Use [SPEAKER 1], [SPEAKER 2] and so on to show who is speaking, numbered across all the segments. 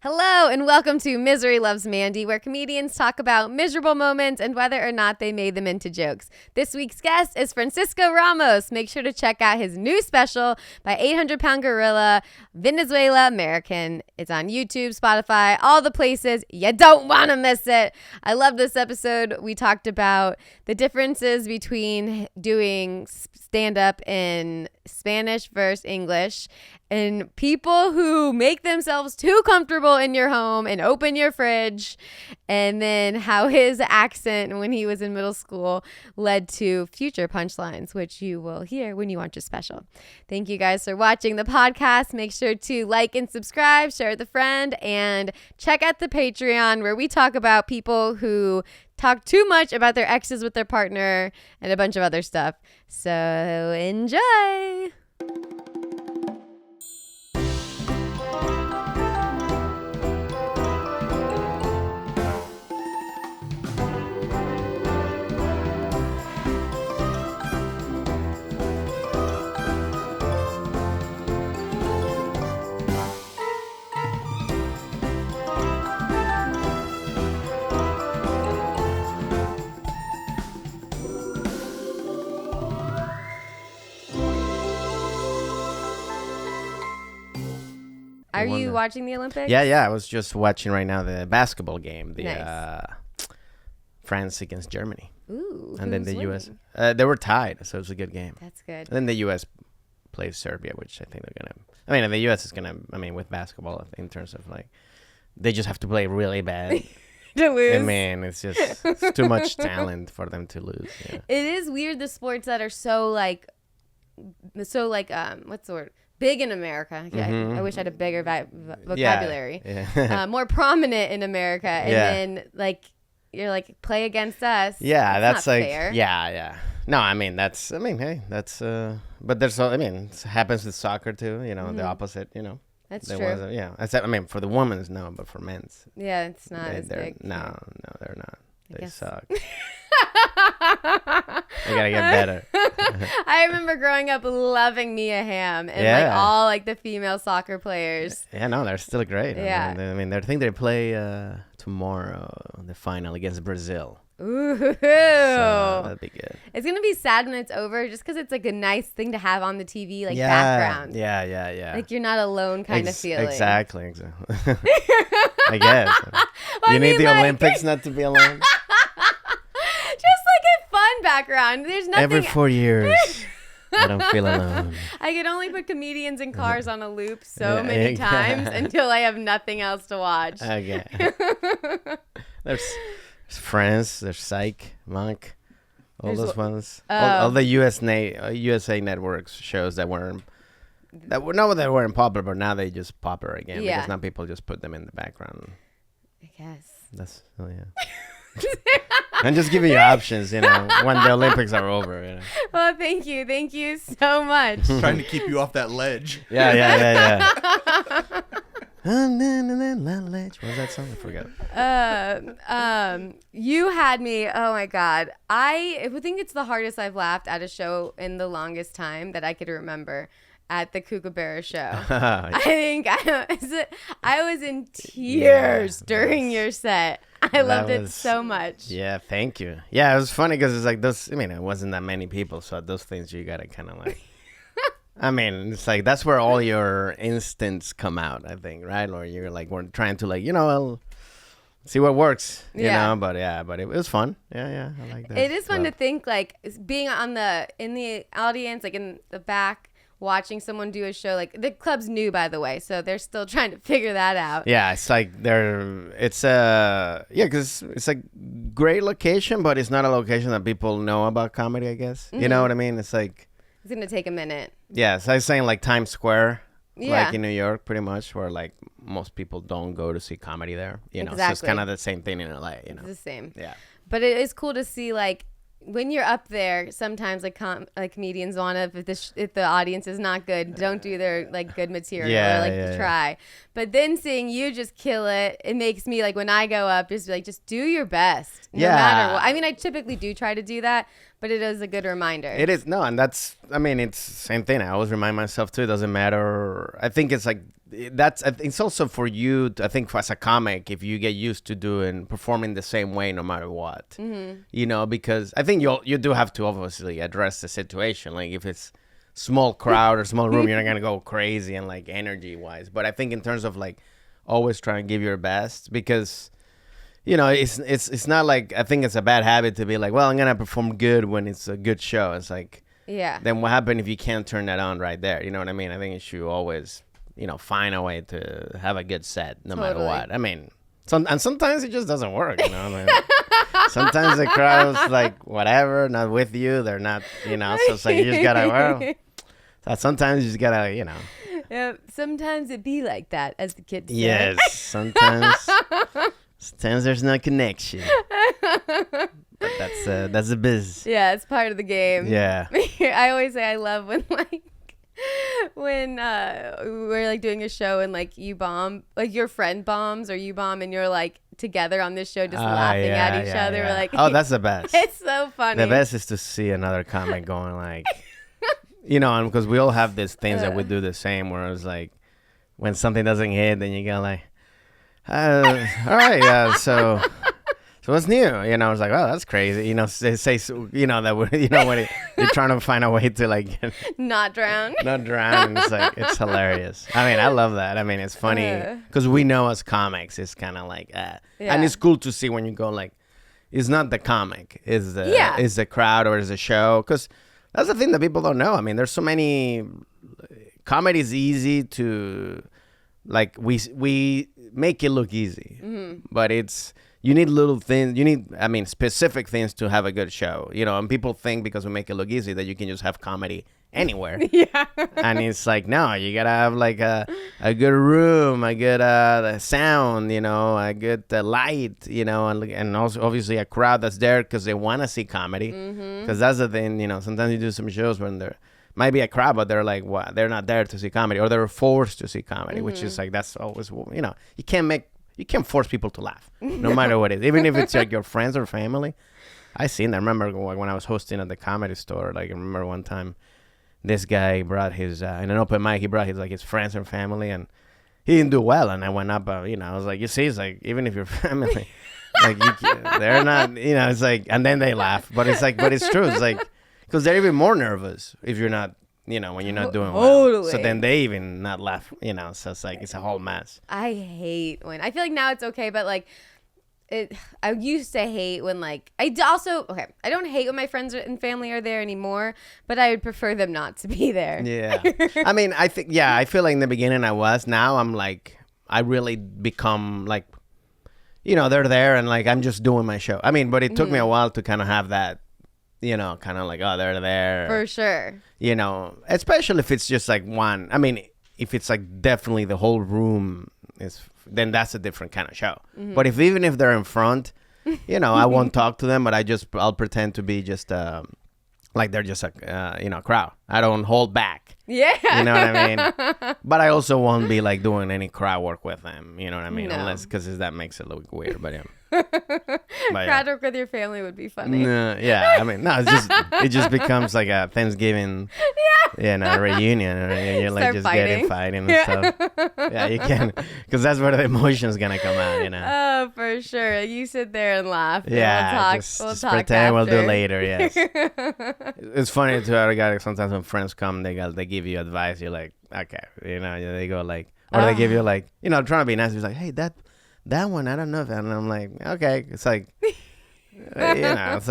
[SPEAKER 1] Hello and welcome to Misery Loves Mandy, where comedians talk about miserable moments and whether or not they made them into jokes. This week's guest is FranciscoRamos. Make sure to check out his new special by 800-Pound Gorilla, Venezuela American. It's on YouTube, Spotify, all the places. You don't want to miss it. I love this episode. We talked about the differences between doing stand-up in Spanish versus English, and people who make themselves too comfortable in your home and open your fridge, and then how his accent when he was in middle school led to future punchlines, which you will hear when you watch a special. Thank you guys for watching the podcast. Make sure to like and subscribe, share with a friend, and check out the Patreon where we talk about people who talk too much about their exes with their partner and a bunch of other stuff. So enjoy. Are you watching the Olympics?
[SPEAKER 2] Yeah. I was just watching right now the basketball game, France against Germany.
[SPEAKER 1] Ooh.
[SPEAKER 2] And then the U.S. They were tied, so it was a good game.
[SPEAKER 1] That's good.
[SPEAKER 2] And then the U.S. plays Serbia, which I think they're going to... I mean, the U.S. is going to... I mean, with basketball, in terms of, like... They just have to play really bad.
[SPEAKER 1] To lose.
[SPEAKER 2] I mean, it's too much talent for them to lose. Yeah.
[SPEAKER 1] It is weird, the sports that are so what's the word? Big in America. Yeah,
[SPEAKER 2] Mm-hmm.
[SPEAKER 1] I wish I had a bigger vocabulary.
[SPEAKER 2] Yeah.
[SPEAKER 1] More prominent in America, and then you're play against us.
[SPEAKER 2] Yeah, that's
[SPEAKER 1] not
[SPEAKER 2] like
[SPEAKER 1] fair.
[SPEAKER 2] Yeah. No, I mean hey, that's but there's it happens with soccer too, the opposite,
[SPEAKER 1] That's
[SPEAKER 2] there
[SPEAKER 1] true.
[SPEAKER 2] I mean for the women's no, but for men's.
[SPEAKER 1] Yeah, it's not as
[SPEAKER 2] they're
[SPEAKER 1] big.
[SPEAKER 2] No, they're not. They
[SPEAKER 1] guess.
[SPEAKER 2] suck. They gotta get better.
[SPEAKER 1] I remember growing up loving Mia Hamm and
[SPEAKER 2] Yeah.
[SPEAKER 1] all the female soccer players.
[SPEAKER 2] Yeah, no, they're still great.
[SPEAKER 1] Yeah.
[SPEAKER 2] I think they play tomorrow the final against Brazil.
[SPEAKER 1] Ooh.
[SPEAKER 2] So that'd be good.
[SPEAKER 1] It's going to be sad when it's over just because it's a nice thing to have on the TV, background.
[SPEAKER 2] Yeah.
[SPEAKER 1] You're not alone kind of feeling.
[SPEAKER 2] Exactly. I guess. You need the Olympics not to be alone.
[SPEAKER 1] Just a fun background. There's nothing.
[SPEAKER 2] Every 4 years, I don't feel alone.
[SPEAKER 1] I could only put comedians in cars on a loop so many times until I have nothing else to watch.
[SPEAKER 2] Okay. There's Friends, there's Psych, Monk, all those ones. All the USA networks shows that weren't popular, but now they just popular again because now people just put them in the background.
[SPEAKER 1] I guess.
[SPEAKER 2] That's and just giving you options, when the Olympics are over.
[SPEAKER 1] Well, thank you so much.
[SPEAKER 3] Trying to keep you off that ledge.
[SPEAKER 2] Yeah. What was that song? I forgot.
[SPEAKER 1] You had me. Oh my God. I think it's the hardest I've laughed at a show in the longest time that I could remember. At the Kookaburra show. I think I was in tears during your set. I loved it so much.
[SPEAKER 2] Yeah, thank you. Yeah, it was funny because it's those, it wasn't that many people, so those things you gotta kind of it's that's where all your instincts come out, I think, right? Or you're we're trying to see what works, you know? But it was fun. Yeah, I like that.
[SPEAKER 1] It is fun to think being in the audience, in the back, watching someone do a show. The club's new, by the way, so they're still trying to figure that out.
[SPEAKER 2] Yeah, it's because it's a great location, but it's not a location that people know about comedy, I guess. Mm-hmm. You know what I mean? It's
[SPEAKER 1] it's gonna take a minute.
[SPEAKER 2] Yeah, so I was saying Times Square, in New York, pretty much, where most people don't go to see comedy there.
[SPEAKER 1] Exactly.
[SPEAKER 2] So it's kind of the same thing in LA.
[SPEAKER 1] It's the same.
[SPEAKER 2] Yeah.
[SPEAKER 1] But it is cool to see when you're up there, sometimes comedians want to, if the audience is not good, don't do their good material try. But then seeing you just kill it, it makes me when I go up, just do your best, no matter what. I mean, I typically do try to do that, but it is a good reminder.
[SPEAKER 2] It is, no, and that's, it's the same thing. I always remind myself too. It doesn't matter. I think it's it's also for you. I think as a comic, if you get used to performing the same way no matter what, you know, because I think you do have to obviously address the situation. Like if it's small crowd or small room, you're not gonna go crazy and like energy wise. But I think in terms of like always trying to give your best, because you know it's not like, I think it's a bad habit to be like, well, I'm gonna perform good when it's a good show. It's like,
[SPEAKER 1] Yeah.
[SPEAKER 2] then what happens if you can't turn that on right there? You know what I mean? I think you should always, you know, find a way to have a good set no matter what. I mean, sometimes it just doesn't work, you know? Like, sometimes the crowd's like, whatever, not with you. They're not, you know, so it's like you just gotta, well, sometimes you just gotta, you know.
[SPEAKER 1] Yeah, sometimes it be like that, as the kids say.
[SPEAKER 2] Yes, sometimes there's no connection. But that's the biz.
[SPEAKER 1] Yeah, it's part of the game.
[SPEAKER 2] Yeah.
[SPEAKER 1] I always say I love when we're like doing a show and like you bomb, like your friend bombs or you bomb, and you're like together on this show just laughing at each other.
[SPEAKER 2] Yeah.
[SPEAKER 1] We're like,
[SPEAKER 2] oh, that's the best.
[SPEAKER 1] It's so funny.
[SPEAKER 2] The best is to see another comic going like, you know, and because we all have these things that we do the same, where it's like when something doesn't hit, then you go like, all right, so what's new? You know, it's like, oh, that's crazy. You know, say you know that you know when you're trying to find a way to like
[SPEAKER 1] not drown.
[SPEAKER 2] Not drown. And it's like, it's hilarious. I mean, I love that. I mean, it's funny because we know as comics, it's kind of like, and it's cool to see when you go like, it's not the comic, is the crowd or is the show, because that's the thing that people don't know. I mean, there's so many. Comedy is easy to, like, we make it look easy, but you need little things. You need, I mean, specific things to have a good show, you know. And people think because we make it look easy that you can just have comedy anywhere.
[SPEAKER 1] Yeah.
[SPEAKER 2] And it's like, no, you gotta have like a good room, a good sound, you know, a good light, you know, and also obviously a crowd that's there because they want to see comedy. Because that's the thing, you know. Sometimes you do some shows when there might be a crowd, but they're like, what? They're not there to see comedy, or they're forced to see comedy, which is like, that's always, you know, you can't force people to laugh, no matter what it is, even if it's like your friends or family. I seen that. I remember when I was hosting at the Comedy Store. Like, I remember one time, this guy brought his in an open mic. He brought his friends and family, and he didn't do well. And I went up, you know, I was like, you see, it's like, even if your family, like, they're not, you know, it's like, and then they laugh, but it's like, but it's true. It's like, because they're even more nervous if you're not, you know, when you're not doing well. So then they even not laugh, you know. So it's like, it's a whole mess.
[SPEAKER 1] I hate when, I feel like now it's okay, but like I used to hate when I don't hate when my friends and family are there anymore, but I would prefer them not to be there.
[SPEAKER 2] Yeah. I mean, I feel like in the beginning I was. Now I'm like, I really become like, you know, they're there and like, I'm just doing my show. I mean, but it took me a while to kind of have that, you know, kind of like, oh, they're there.
[SPEAKER 1] For sure.
[SPEAKER 2] You know, especially if it's just like one. I mean, if it's like definitely the whole room is, then that's a different kind of show. But even if they're in front, you know, I won't talk to them, but I'll pretend to be just like they're just a you know, crowd. I don't hold back.
[SPEAKER 1] Yeah.
[SPEAKER 2] You know what I mean? But I also won't be like doing any crowd work with them. You know what I mean?
[SPEAKER 1] No.
[SPEAKER 2] Unless, because that makes it look weird. But yeah.
[SPEAKER 1] Crowd work with your family would be funny.
[SPEAKER 2] Yeah, I mean, no, it just becomes like a Thanksgiving, you know, reunion, and you're like
[SPEAKER 1] Start
[SPEAKER 2] just
[SPEAKER 1] fighting.
[SPEAKER 2] fighting and stuff. Yeah, you can, because that's where the emotion's gonna come out, you know.
[SPEAKER 1] Oh, for sure. You sit there and laugh.
[SPEAKER 2] Yeah,
[SPEAKER 1] we'll
[SPEAKER 2] just
[SPEAKER 1] talk
[SPEAKER 2] pretend we'll do
[SPEAKER 1] after.
[SPEAKER 2] later. Yes, it's funny too. I got sometimes when friends come, they give you advice. You're like, okay, you know, they go like, or they give you like, you know, trying to be nice. It's like, hey, that one, I don't know if, and I'm like, okay. It's like, you know, it's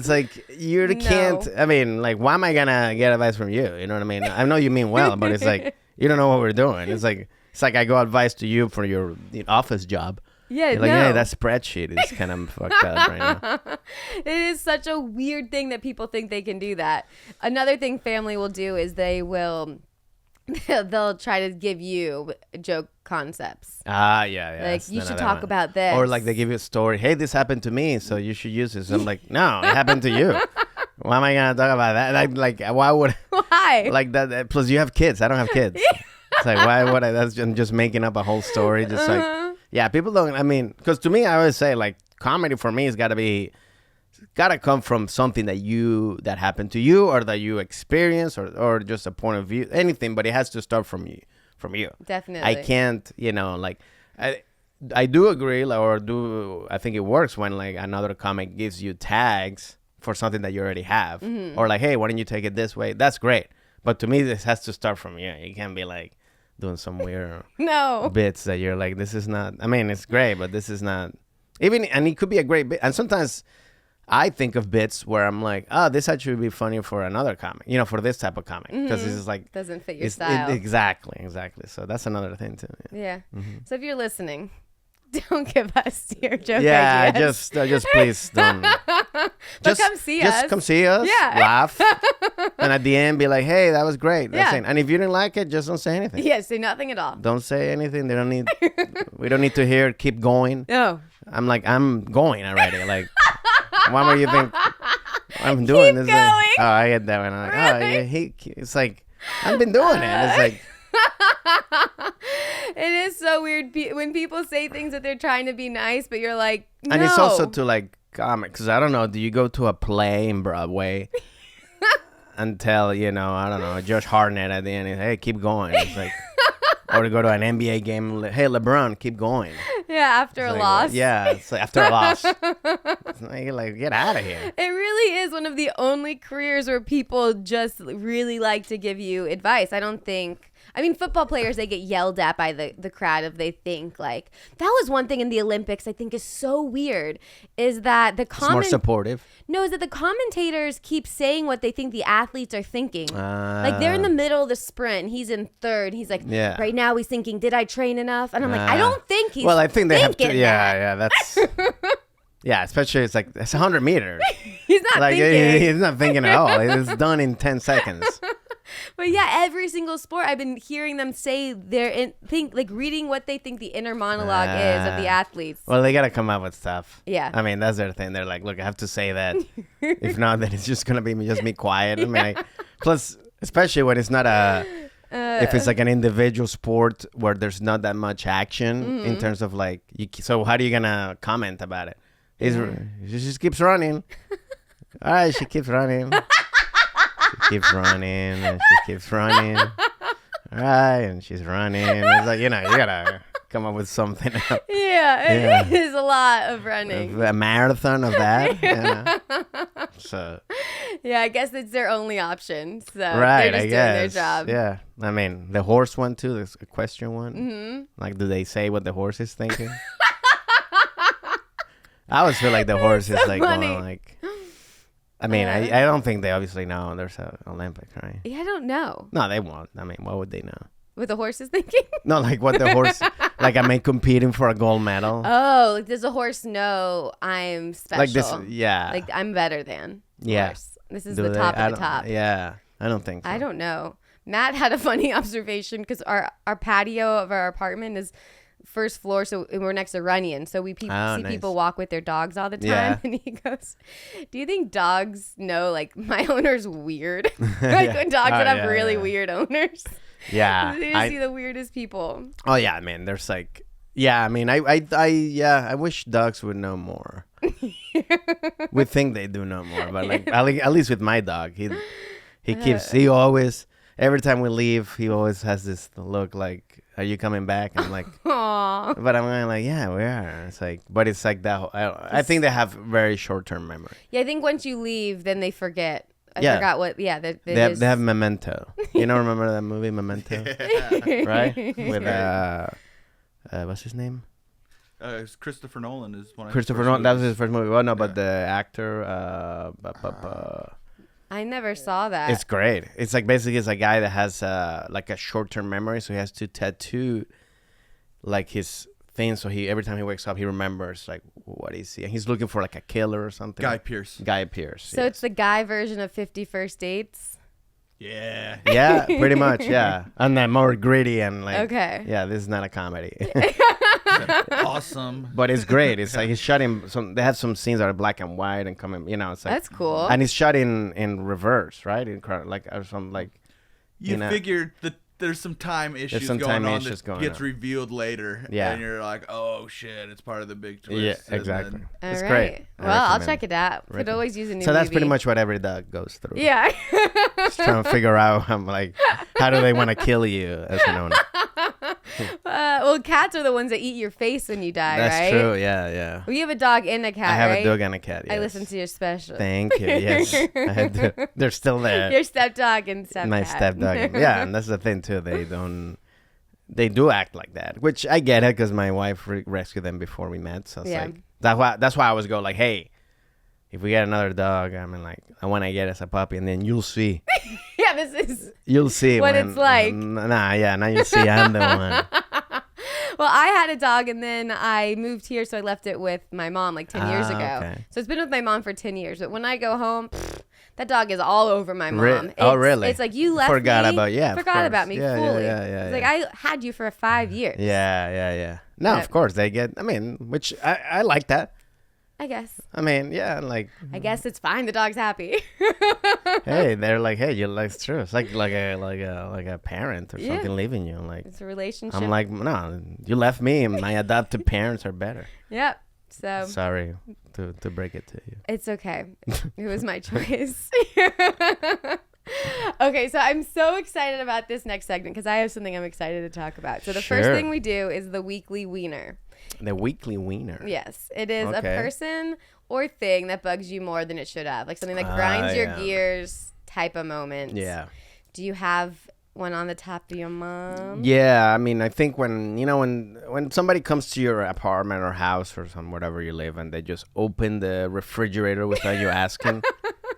[SPEAKER 2] like you can't. I mean, like, why am I gonna get advice from you? You know what I mean? I know you mean well, but it's like, you don't know what we're doing. It's like I go advice to you for your office job.
[SPEAKER 1] Yeah,
[SPEAKER 2] you're like, hey, that spreadsheet is kind of fucked up right now.
[SPEAKER 1] It is such a weird thing that people think they can do that. Another thing family will do is they'll try to give you joke concepts.
[SPEAKER 2] Yeah.
[SPEAKER 1] Like, you should talk about this.
[SPEAKER 2] Or like they give you a story. Hey, this happened to me, so you should use this. I'm like, no, it happened to you. Why am I gonna talk about that? Like why would?
[SPEAKER 1] Why?
[SPEAKER 2] Like that. Plus, you have kids. I don't have kids. It's like, why would I? I'm just making up a whole story. Just like, yeah, people don't. I mean, because to me, I always say like, comedy for me has gotta come from something that happened to you, or that you experience, or just a point of view, anything, but it has to start from from you.
[SPEAKER 1] Definitely.
[SPEAKER 2] I can't, like, I do agree, I think it works when like another comic gives you tags for something that you already have, or like, hey, why don't you take it this way? That's great. But to me, this has to start from you. You can't be like doing some weird bits that you're like, this is not, I mean, it's great, but this is not even, and it could be a great bit. And sometimes I think of bits where I'm like, oh, this actually would be funny for another comic, for this type of comic. Because this is like,
[SPEAKER 1] doesn't fit your style.
[SPEAKER 2] Exactly. So that's another thing too.
[SPEAKER 1] Yeah. So if you're listening, don't give us your joke
[SPEAKER 2] yeah,
[SPEAKER 1] ideas.
[SPEAKER 2] just please don't.
[SPEAKER 1] But come see us.
[SPEAKER 2] Just come see us.
[SPEAKER 1] Yeah.
[SPEAKER 2] Laugh, and at the end be like, "Hey, that was great." That's
[SPEAKER 1] Yeah.
[SPEAKER 2] it. And if you didn't like it, just don't say anything.
[SPEAKER 1] Yeah, say nothing at all.
[SPEAKER 2] Don't say anything. They don't need. We don't need to hear. Keep going.
[SPEAKER 1] No.
[SPEAKER 2] I'm going already. Like, what more you think I'm doing?
[SPEAKER 1] Keep
[SPEAKER 2] This
[SPEAKER 1] going.
[SPEAKER 2] Oh, I get that one. I'm like, oh, yeah, it's like I've been doing it. It's like.
[SPEAKER 1] It is so weird when people say things that they're trying to be nice, but you're like, no.
[SPEAKER 2] And it's also to like comic, because I don't know, do you go to a play in Broadway and tell, I don't know, Josh Hartnett at the end, hey, keep going. It's like, or to go to an NBA game, hey, LeBron, keep going.
[SPEAKER 1] Yeah, after a
[SPEAKER 2] like,
[SPEAKER 1] loss.
[SPEAKER 2] Yeah, it's like after a loss. It's like, you're like, get out of here.
[SPEAKER 1] It really is one of the only careers where people just really like to give you advice. I mean, football players, they get yelled at by the crowd if they think like, that was one thing in the Olympics I think is so weird, is that
[SPEAKER 2] It's more supportive.
[SPEAKER 1] No, is that the commentators keep saying what they think the athletes are thinking. Like they're in the middle of the sprint and he's in third. He's like, right now he's thinking, did I train enough? And I'm like, I don't think he's
[SPEAKER 2] Well, I think they have to.
[SPEAKER 1] that.
[SPEAKER 2] Yeah, that's. Yeah, especially it's 100 meters.
[SPEAKER 1] He's not
[SPEAKER 2] like
[SPEAKER 1] thinking.
[SPEAKER 2] he's not thinking at all. It's done in 10 seconds.
[SPEAKER 1] But yeah, every single sport, I've been hearing them say reading what they think the inner monologue is of the athletes.
[SPEAKER 2] Well, they gotta come up with stuff.
[SPEAKER 1] Yeah.
[SPEAKER 2] I mean, that's their thing. They're like, look, I have to say that. If not, then it's just gonna be me quiet. I mean, plus, especially when it's not if it's like an individual sport where there's not that much action in terms of like, so how are you gonna comment about it? She just keeps running. All right, she keeps running. She keeps running and she keeps running. All right, and she's running. It's like, you gotta come up with something else.
[SPEAKER 1] Yeah, it is a lot of running.
[SPEAKER 2] A marathon of that. So.
[SPEAKER 1] Yeah, I guess it's their only option. So
[SPEAKER 2] right,
[SPEAKER 1] they're just
[SPEAKER 2] I guess.
[SPEAKER 1] doing their job.
[SPEAKER 2] Yeah, I mean, the horse one too, the equestrian one. Mm-hmm. Like, do they say what the horse is thinking? I always feel like the horse is like going like. I mean, I don't think they obviously know there's an Olympic, right?
[SPEAKER 1] Yeah, I don't know.
[SPEAKER 2] No, they won't. I mean, what would they know?
[SPEAKER 1] What the horse is thinking?
[SPEAKER 2] No, like what the horse, like, am I competing for a gold medal?
[SPEAKER 1] Oh, like does the horse know I'm special?
[SPEAKER 2] Like this, yeah.
[SPEAKER 1] Like I'm better than
[SPEAKER 2] yeah.
[SPEAKER 1] horse. This is the top of the top.
[SPEAKER 2] Yeah, I don't think so.
[SPEAKER 1] I don't know. Matt had a funny observation because our patio of our apartment is first floor, so we're next to Runyon, so we see
[SPEAKER 2] nice.
[SPEAKER 1] people walk with their dogs all the time.
[SPEAKER 2] Yeah.
[SPEAKER 1] And he goes, do you think dogs know like my owner's weird? Like when dogs would have really weird owners.
[SPEAKER 2] Yeah.
[SPEAKER 1] They just see the weirdest people.
[SPEAKER 2] Oh yeah, man, there's like, yeah, I mean, I wish dogs would know more. We think they do know more, but like at least with my dog, he always, every time we leave, he always has this look like, are you coming back? I'm like,
[SPEAKER 1] Aww.
[SPEAKER 2] But I'm going like, yeah, we are. It's like, but it's like that. I think they have very short-term memory.
[SPEAKER 1] Yeah, I think once you leave, then they forget. I
[SPEAKER 2] Yeah.
[SPEAKER 1] forgot what. Yeah,
[SPEAKER 2] They have Memento. You know, remember that movie Memento? Right? With what's his name?
[SPEAKER 3] It's Christopher Nolan is one of
[SPEAKER 2] Christopher
[SPEAKER 3] his first
[SPEAKER 2] Nolan. That was
[SPEAKER 3] movies.
[SPEAKER 2] his first movie. Well, no, but the actor.
[SPEAKER 1] I never saw that.
[SPEAKER 2] It's great. It's like basically it's a guy that has like a short-term memory, so he has to tattoo like his thing. So every time he wakes up, he remembers like what is he? And he's looking for like a killer or something.
[SPEAKER 3] Guy Pearce.
[SPEAKER 1] So it's the guy version of 50 First Dates.
[SPEAKER 3] Yeah.
[SPEAKER 2] Yeah, pretty much. Yeah, and then more gritty and like.
[SPEAKER 1] Okay.
[SPEAKER 2] Yeah, this is not a comedy.
[SPEAKER 3] Awesome.
[SPEAKER 2] But it's great. It's like he's shot in some. They have some scenes that are black and white and coming. It's like
[SPEAKER 1] That's cool.
[SPEAKER 2] And it's shot in reverse, right? Like or some like.
[SPEAKER 3] You figured that there's some time issues
[SPEAKER 2] some
[SPEAKER 3] going
[SPEAKER 2] time
[SPEAKER 3] on
[SPEAKER 2] issues
[SPEAKER 3] that
[SPEAKER 2] going
[SPEAKER 3] gets
[SPEAKER 2] on.
[SPEAKER 3] revealed later.
[SPEAKER 2] Yeah.
[SPEAKER 3] And you're like, oh shit, it's part of the big twist.
[SPEAKER 2] Yeah,
[SPEAKER 3] And
[SPEAKER 2] exactly.
[SPEAKER 3] then-
[SPEAKER 1] All
[SPEAKER 2] It's
[SPEAKER 1] right.
[SPEAKER 2] great. I
[SPEAKER 1] Well, I'll
[SPEAKER 2] recommend
[SPEAKER 1] check it out. Could always use a new
[SPEAKER 2] So that's
[SPEAKER 1] movie.
[SPEAKER 2] pretty much what every dog goes through.
[SPEAKER 1] Yeah.
[SPEAKER 2] Just trying to figure out how do they want to kill you as an owner.
[SPEAKER 1] Well, cats are the ones that eat your face when you die,
[SPEAKER 2] That's
[SPEAKER 1] right?
[SPEAKER 2] true. Yeah.
[SPEAKER 1] Well, you have a dog and a cat,
[SPEAKER 2] I have
[SPEAKER 1] right?
[SPEAKER 2] a dog and a cat. Yes.
[SPEAKER 1] I listened to your special.
[SPEAKER 2] Thank you. Yes, they're still there.
[SPEAKER 1] Your stepdog and stepcat.
[SPEAKER 2] My stepdog. Yeah, and that's the thing too. They do act like that, which I get it because my wife rescued them before we met. So it's like that's why I was go like, hey, if we get another dog, I mean, like, I want to get us a puppy, and then you'll see.
[SPEAKER 1] Yeah, this is
[SPEAKER 2] You'll see
[SPEAKER 1] what it's like.
[SPEAKER 2] Now you'll see. I'm the one.
[SPEAKER 1] Well, I had a dog, and then I moved here, so I left it with my mom like 10 years ago.
[SPEAKER 2] Okay.
[SPEAKER 1] So it's been with my mom for 10 years. But when I go home, that dog is all over my mom.
[SPEAKER 2] Really?
[SPEAKER 1] It's like, you left
[SPEAKER 2] Forgot
[SPEAKER 1] me.
[SPEAKER 2] about
[SPEAKER 1] Forgot about me fully.
[SPEAKER 2] Yeah.
[SPEAKER 1] It's like, I had you for 5 years.
[SPEAKER 2] Yeah. No, of course they get. I mean, which I like that.
[SPEAKER 1] I guess.
[SPEAKER 2] I mean, yeah, like.
[SPEAKER 1] I guess it's fine. The dog's happy.
[SPEAKER 2] Hey, they're like, hey, you like, it's true. It's like a parent or something leaving you. Like,
[SPEAKER 1] it's a relationship.
[SPEAKER 2] I'm like, no, you left me, and my adopted parents are better.
[SPEAKER 1] Yep. So
[SPEAKER 2] sorry to break it to you.
[SPEAKER 1] It's okay. It was my choice. Okay, so I'm so excited about this next segment because I have something I'm excited to talk about. So the first thing we do is the weekly wiener.
[SPEAKER 2] The weekly wiener.
[SPEAKER 1] Yes, it is a person or thing that bugs you more than it should have, like something that grinds your gears type of moment.
[SPEAKER 2] Yeah.
[SPEAKER 1] Do you have one on the top of your mom?
[SPEAKER 2] Yeah, I mean, I think when somebody comes to your apartment or house or whatever you live, and they just open the refrigerator without you asking.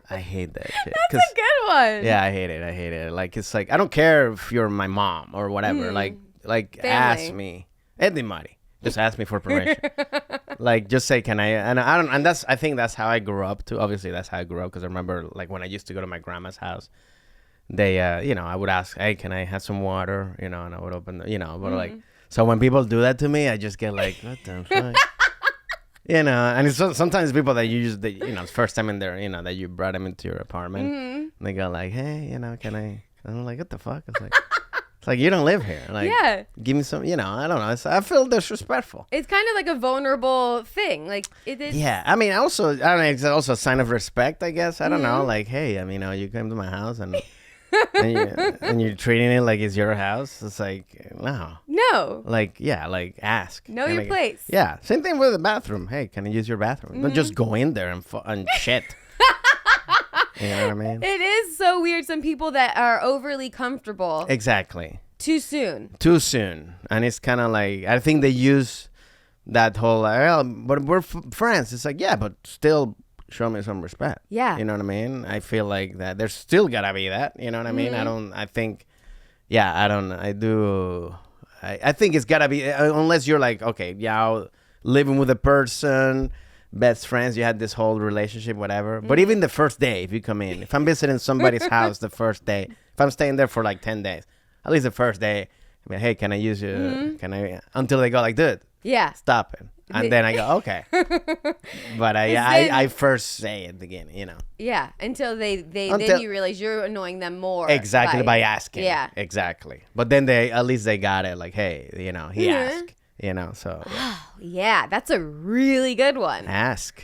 [SPEAKER 2] I hate that shit.
[SPEAKER 1] That's a good one.
[SPEAKER 2] Yeah, I hate it. Like, it's like, I don't care if you're my mom or whatever. Like ask me. Anybody. Just ask me for permission. Like, just say, can I? And I don't. And I think that's how I grew up too. Obviously, that's how I grew up because I remember, like, when I used to go to my grandma's house, they, I would ask, hey, can I have some water? And I would open, but like, so when people do that to me, I just get like, what the fuck? And it's sometimes people that you use, it's first time in there, that you brought them into your apartment, and they go like, hey, can I? And I'm like, what the fuck? It's like, you don't live here. Like, give me some, I don't know. I feel disrespectful.
[SPEAKER 1] It's kind of like a vulnerable thing. Like, it is.
[SPEAKER 2] Yeah. I mean, also, I don't know, it's also a sign of respect, I guess. I don't know. Like, hey, I mean, you came to my house and you're treating it like it's your house. It's like, no. Like, yeah, like, ask.
[SPEAKER 1] Know your place.
[SPEAKER 2] Yeah. Same thing with the bathroom. Hey, can I use your bathroom? Don't just go in there and shit. You know what I mean?
[SPEAKER 1] It is so weird. Some people that are overly comfortable.
[SPEAKER 2] Exactly.
[SPEAKER 1] Too soon.
[SPEAKER 2] And it's kind of like, I think they use that whole, but we're friends. It's like, yeah, but still show me some respect.
[SPEAKER 1] Yeah.
[SPEAKER 2] You know what I mean? I feel like that there's still gotta be that. You know what I mean? I think it's gotta be, unless you're like, okay, living with a person, best friends, you had this whole relationship, whatever. But even the first day, if you come in, if I'm visiting somebody's house the first day, if I'm staying there for like 10 days, at least the first day, I mean, hey, can I use you? Can I? Until they go like, dude, stop it. And then I go, okay. But I first say at the beginning,
[SPEAKER 1] Yeah, until then you realize you're annoying them more.
[SPEAKER 2] Exactly, by asking.
[SPEAKER 1] Yeah.
[SPEAKER 2] Exactly. But then at least they got it, like, hey, he asked. So
[SPEAKER 1] yeah, that's a really good one.
[SPEAKER 2] Ask.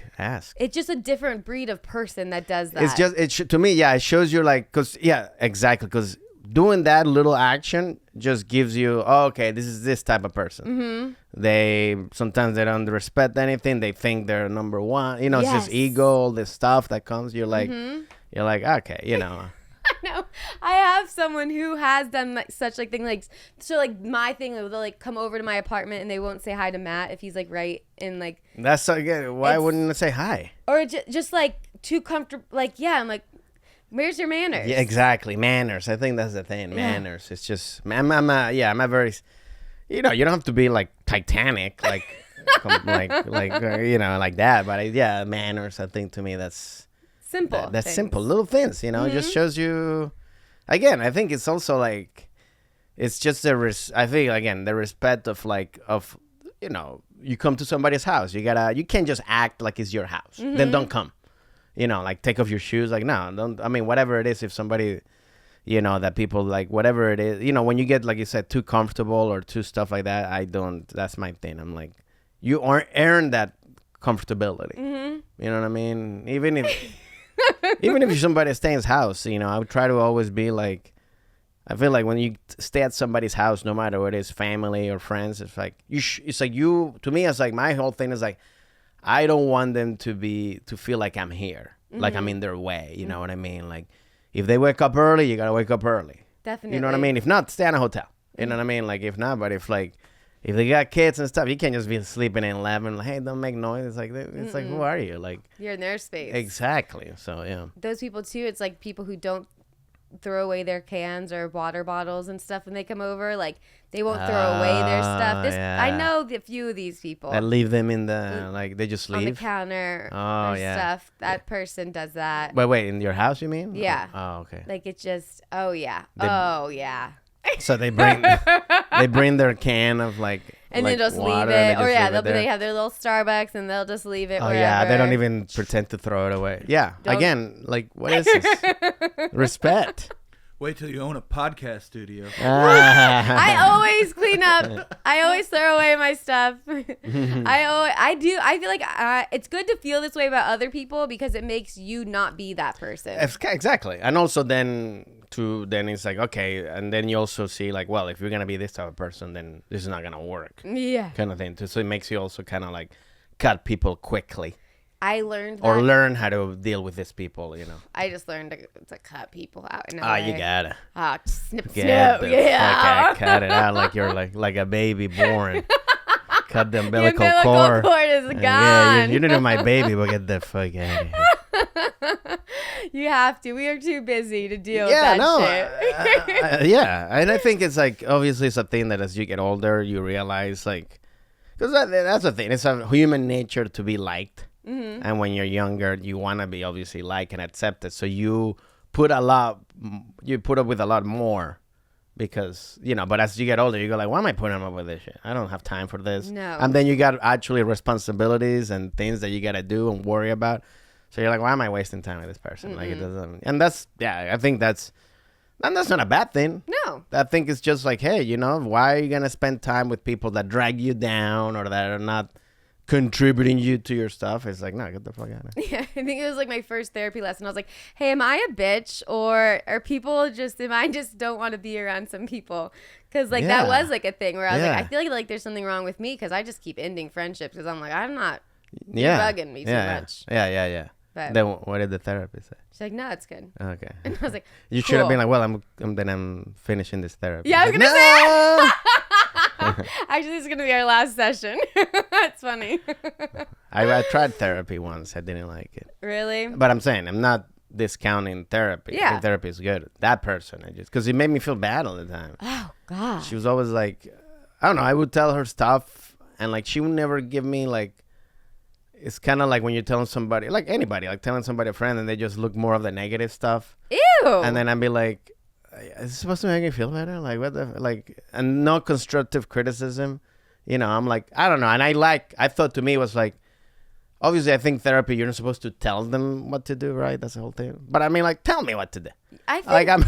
[SPEAKER 1] It's just a different breed of person that does that.
[SPEAKER 2] It's just to me, it shows you like, because doing that little action just gives you, okay, this is this type of person. They sometimes they don't respect anything. They think they're number one. It's just ego, all this stuff that comes. You're like, okay,
[SPEAKER 1] I know. I have someone who has done such thing, like, so like my thing, they'll like come over to my apartment and they won't say hi to Matt if he's like right in like.
[SPEAKER 2] That's so good. Why wouldn't I say hi?
[SPEAKER 1] Or just like too comfortable. Like, yeah, I'm like, where's your manners?
[SPEAKER 2] Yeah, exactly, manners. I think that's the thing. Manners. It's just I'm a very, you don't have to be like Titanic, like like that. But manners. I think to me that's.
[SPEAKER 1] Simple.
[SPEAKER 2] That's simple little things, It just shows you. Again, I think it's also like, it's just I think again the respect of you come to somebody's house, you can't just act like it's your house. Then don't come, like take off your shoes, like no, don't. I mean, whatever it is, if somebody, that people like whatever it is, when you get, like you said, too comfortable or too stuff like that, I don't. That's my thing. I'm like, you earn that comfortability. You know what I mean? Even if somebody stays in his house, I would try to always be like, I feel like when you stay at somebody's house, no matter what it is, family or friends, it's like it's like you. To me, it's like my whole thing is like, I don't want them to feel like I'm here, like I'm in their way. You know what I mean? Like, if they wake up early, you gotta wake up early.
[SPEAKER 1] Definitely.
[SPEAKER 2] You know what I mean? If not, stay in a hotel. You know what I mean? Like, if not, but if they got kids and stuff, you can't just be sleeping in 11. Like, hey, don't make noise. It's like, who are you? Like,
[SPEAKER 1] you're in their space.
[SPEAKER 2] Exactly. So yeah.
[SPEAKER 1] Those people too. It's like people who don't throw away their cans or water bottles and stuff when they come over. Like, they won't throw away their stuff. I know a few of these people.
[SPEAKER 2] I leave them in the they just leave
[SPEAKER 1] on the counter. Stuff. That person does that.
[SPEAKER 2] But wait, in your house, you mean?
[SPEAKER 1] Yeah.
[SPEAKER 2] Oh, okay.
[SPEAKER 1] Like, it just. Oh yeah.
[SPEAKER 2] So they bring their can of
[SPEAKER 1] and they just leave it. They have their little Starbucks and they'll just leave it wherever.
[SPEAKER 2] Yeah, they don't even pretend to throw it away. Yeah. Again, like, what is this? Respect.
[SPEAKER 3] Wait till you own a podcast studio.
[SPEAKER 1] I always clean up. I always throw away my stuff. I do. I feel like it's good to feel this way about other people because it makes you not be that person.
[SPEAKER 2] Exactly. And also then it's like, okay, and then you also see like, well, if you're gonna be this type of person, then this is not gonna work.
[SPEAKER 1] Yeah.
[SPEAKER 2] Kind of thing. So it makes you also kind of like cut people quickly.
[SPEAKER 1] I learned that.
[SPEAKER 2] Or learn how to deal with these people, you know.
[SPEAKER 1] I just learned to cut people out.
[SPEAKER 2] You gotta.
[SPEAKER 1] Snip.
[SPEAKER 2] Yeah. Cut it out like you're like a baby born. Cut the umbilical cord.
[SPEAKER 1] The cord is gone.
[SPEAKER 2] Yeah, you're not my baby, but get the fuck out of here.
[SPEAKER 1] You have to. We are too busy to deal with that
[SPEAKER 2] shit. Yeah, and I think it's like, obviously it's a thing that as you get older, you realize like, because that's the thing. It's a human nature to be liked. Mm-hmm. And when you're younger, you want to be obviously liked and accepted. So you put up with a lot more because, you know, but as you get older, you go like, why am I putting up with this shit? I don't have time for this.
[SPEAKER 1] No.
[SPEAKER 2] And then you got actually responsibilities and things that you got to do and worry about. So you're like, why am I wasting time with this person? Mm-hmm. Like, it doesn't. And I think that's not a bad thing.
[SPEAKER 1] No.
[SPEAKER 2] I think it's just like, hey, you know, why are you going to spend time with people that drag you down or that are not contributing you to your stuff? It's like, no, get the fuck out of here.
[SPEAKER 1] Yeah, I think it was like my first therapy lesson. I was like, hey, am I a bitch or are people am I just don't want to be around some people? Because like that was like a thing where I was like, I feel like there's something wrong with me because I just keep ending friendships because I'm like, I'm not bugging me too much.
[SPEAKER 2] Yeah. But then what did the therapist say?
[SPEAKER 1] She's like, no, it's good.
[SPEAKER 2] Okay.
[SPEAKER 1] And I was like,
[SPEAKER 2] you should have been like, well, I'm finishing this therapy.
[SPEAKER 1] Yeah, I was gonna say. Actually, this is gonna be our last session. That's funny.
[SPEAKER 2] I tried therapy once. I didn't like it.
[SPEAKER 1] Really?
[SPEAKER 2] But I'm saying I'm not discounting therapy.
[SPEAKER 1] Yeah.
[SPEAKER 2] I think therapy is good. That person, because it made me feel bad all the time.
[SPEAKER 1] Oh God.
[SPEAKER 2] She was always like, I don't know. I would tell her stuff, and like she would never give me like. It's kind of like when you're telling somebody, like anybody, like telling somebody a friend, and they just look more of the negative stuff.
[SPEAKER 1] Ew.
[SPEAKER 2] And then I'd be like, is this supposed to make you feel better? Like, what the, like, and no constructive criticism. You know, I'm like, I don't know. And I thought to me it was like, obviously I think therapy, you're not supposed to tell them what to do, right? That's the whole thing. But I mean, like, tell me what to do.
[SPEAKER 1] I think,
[SPEAKER 2] like, I'm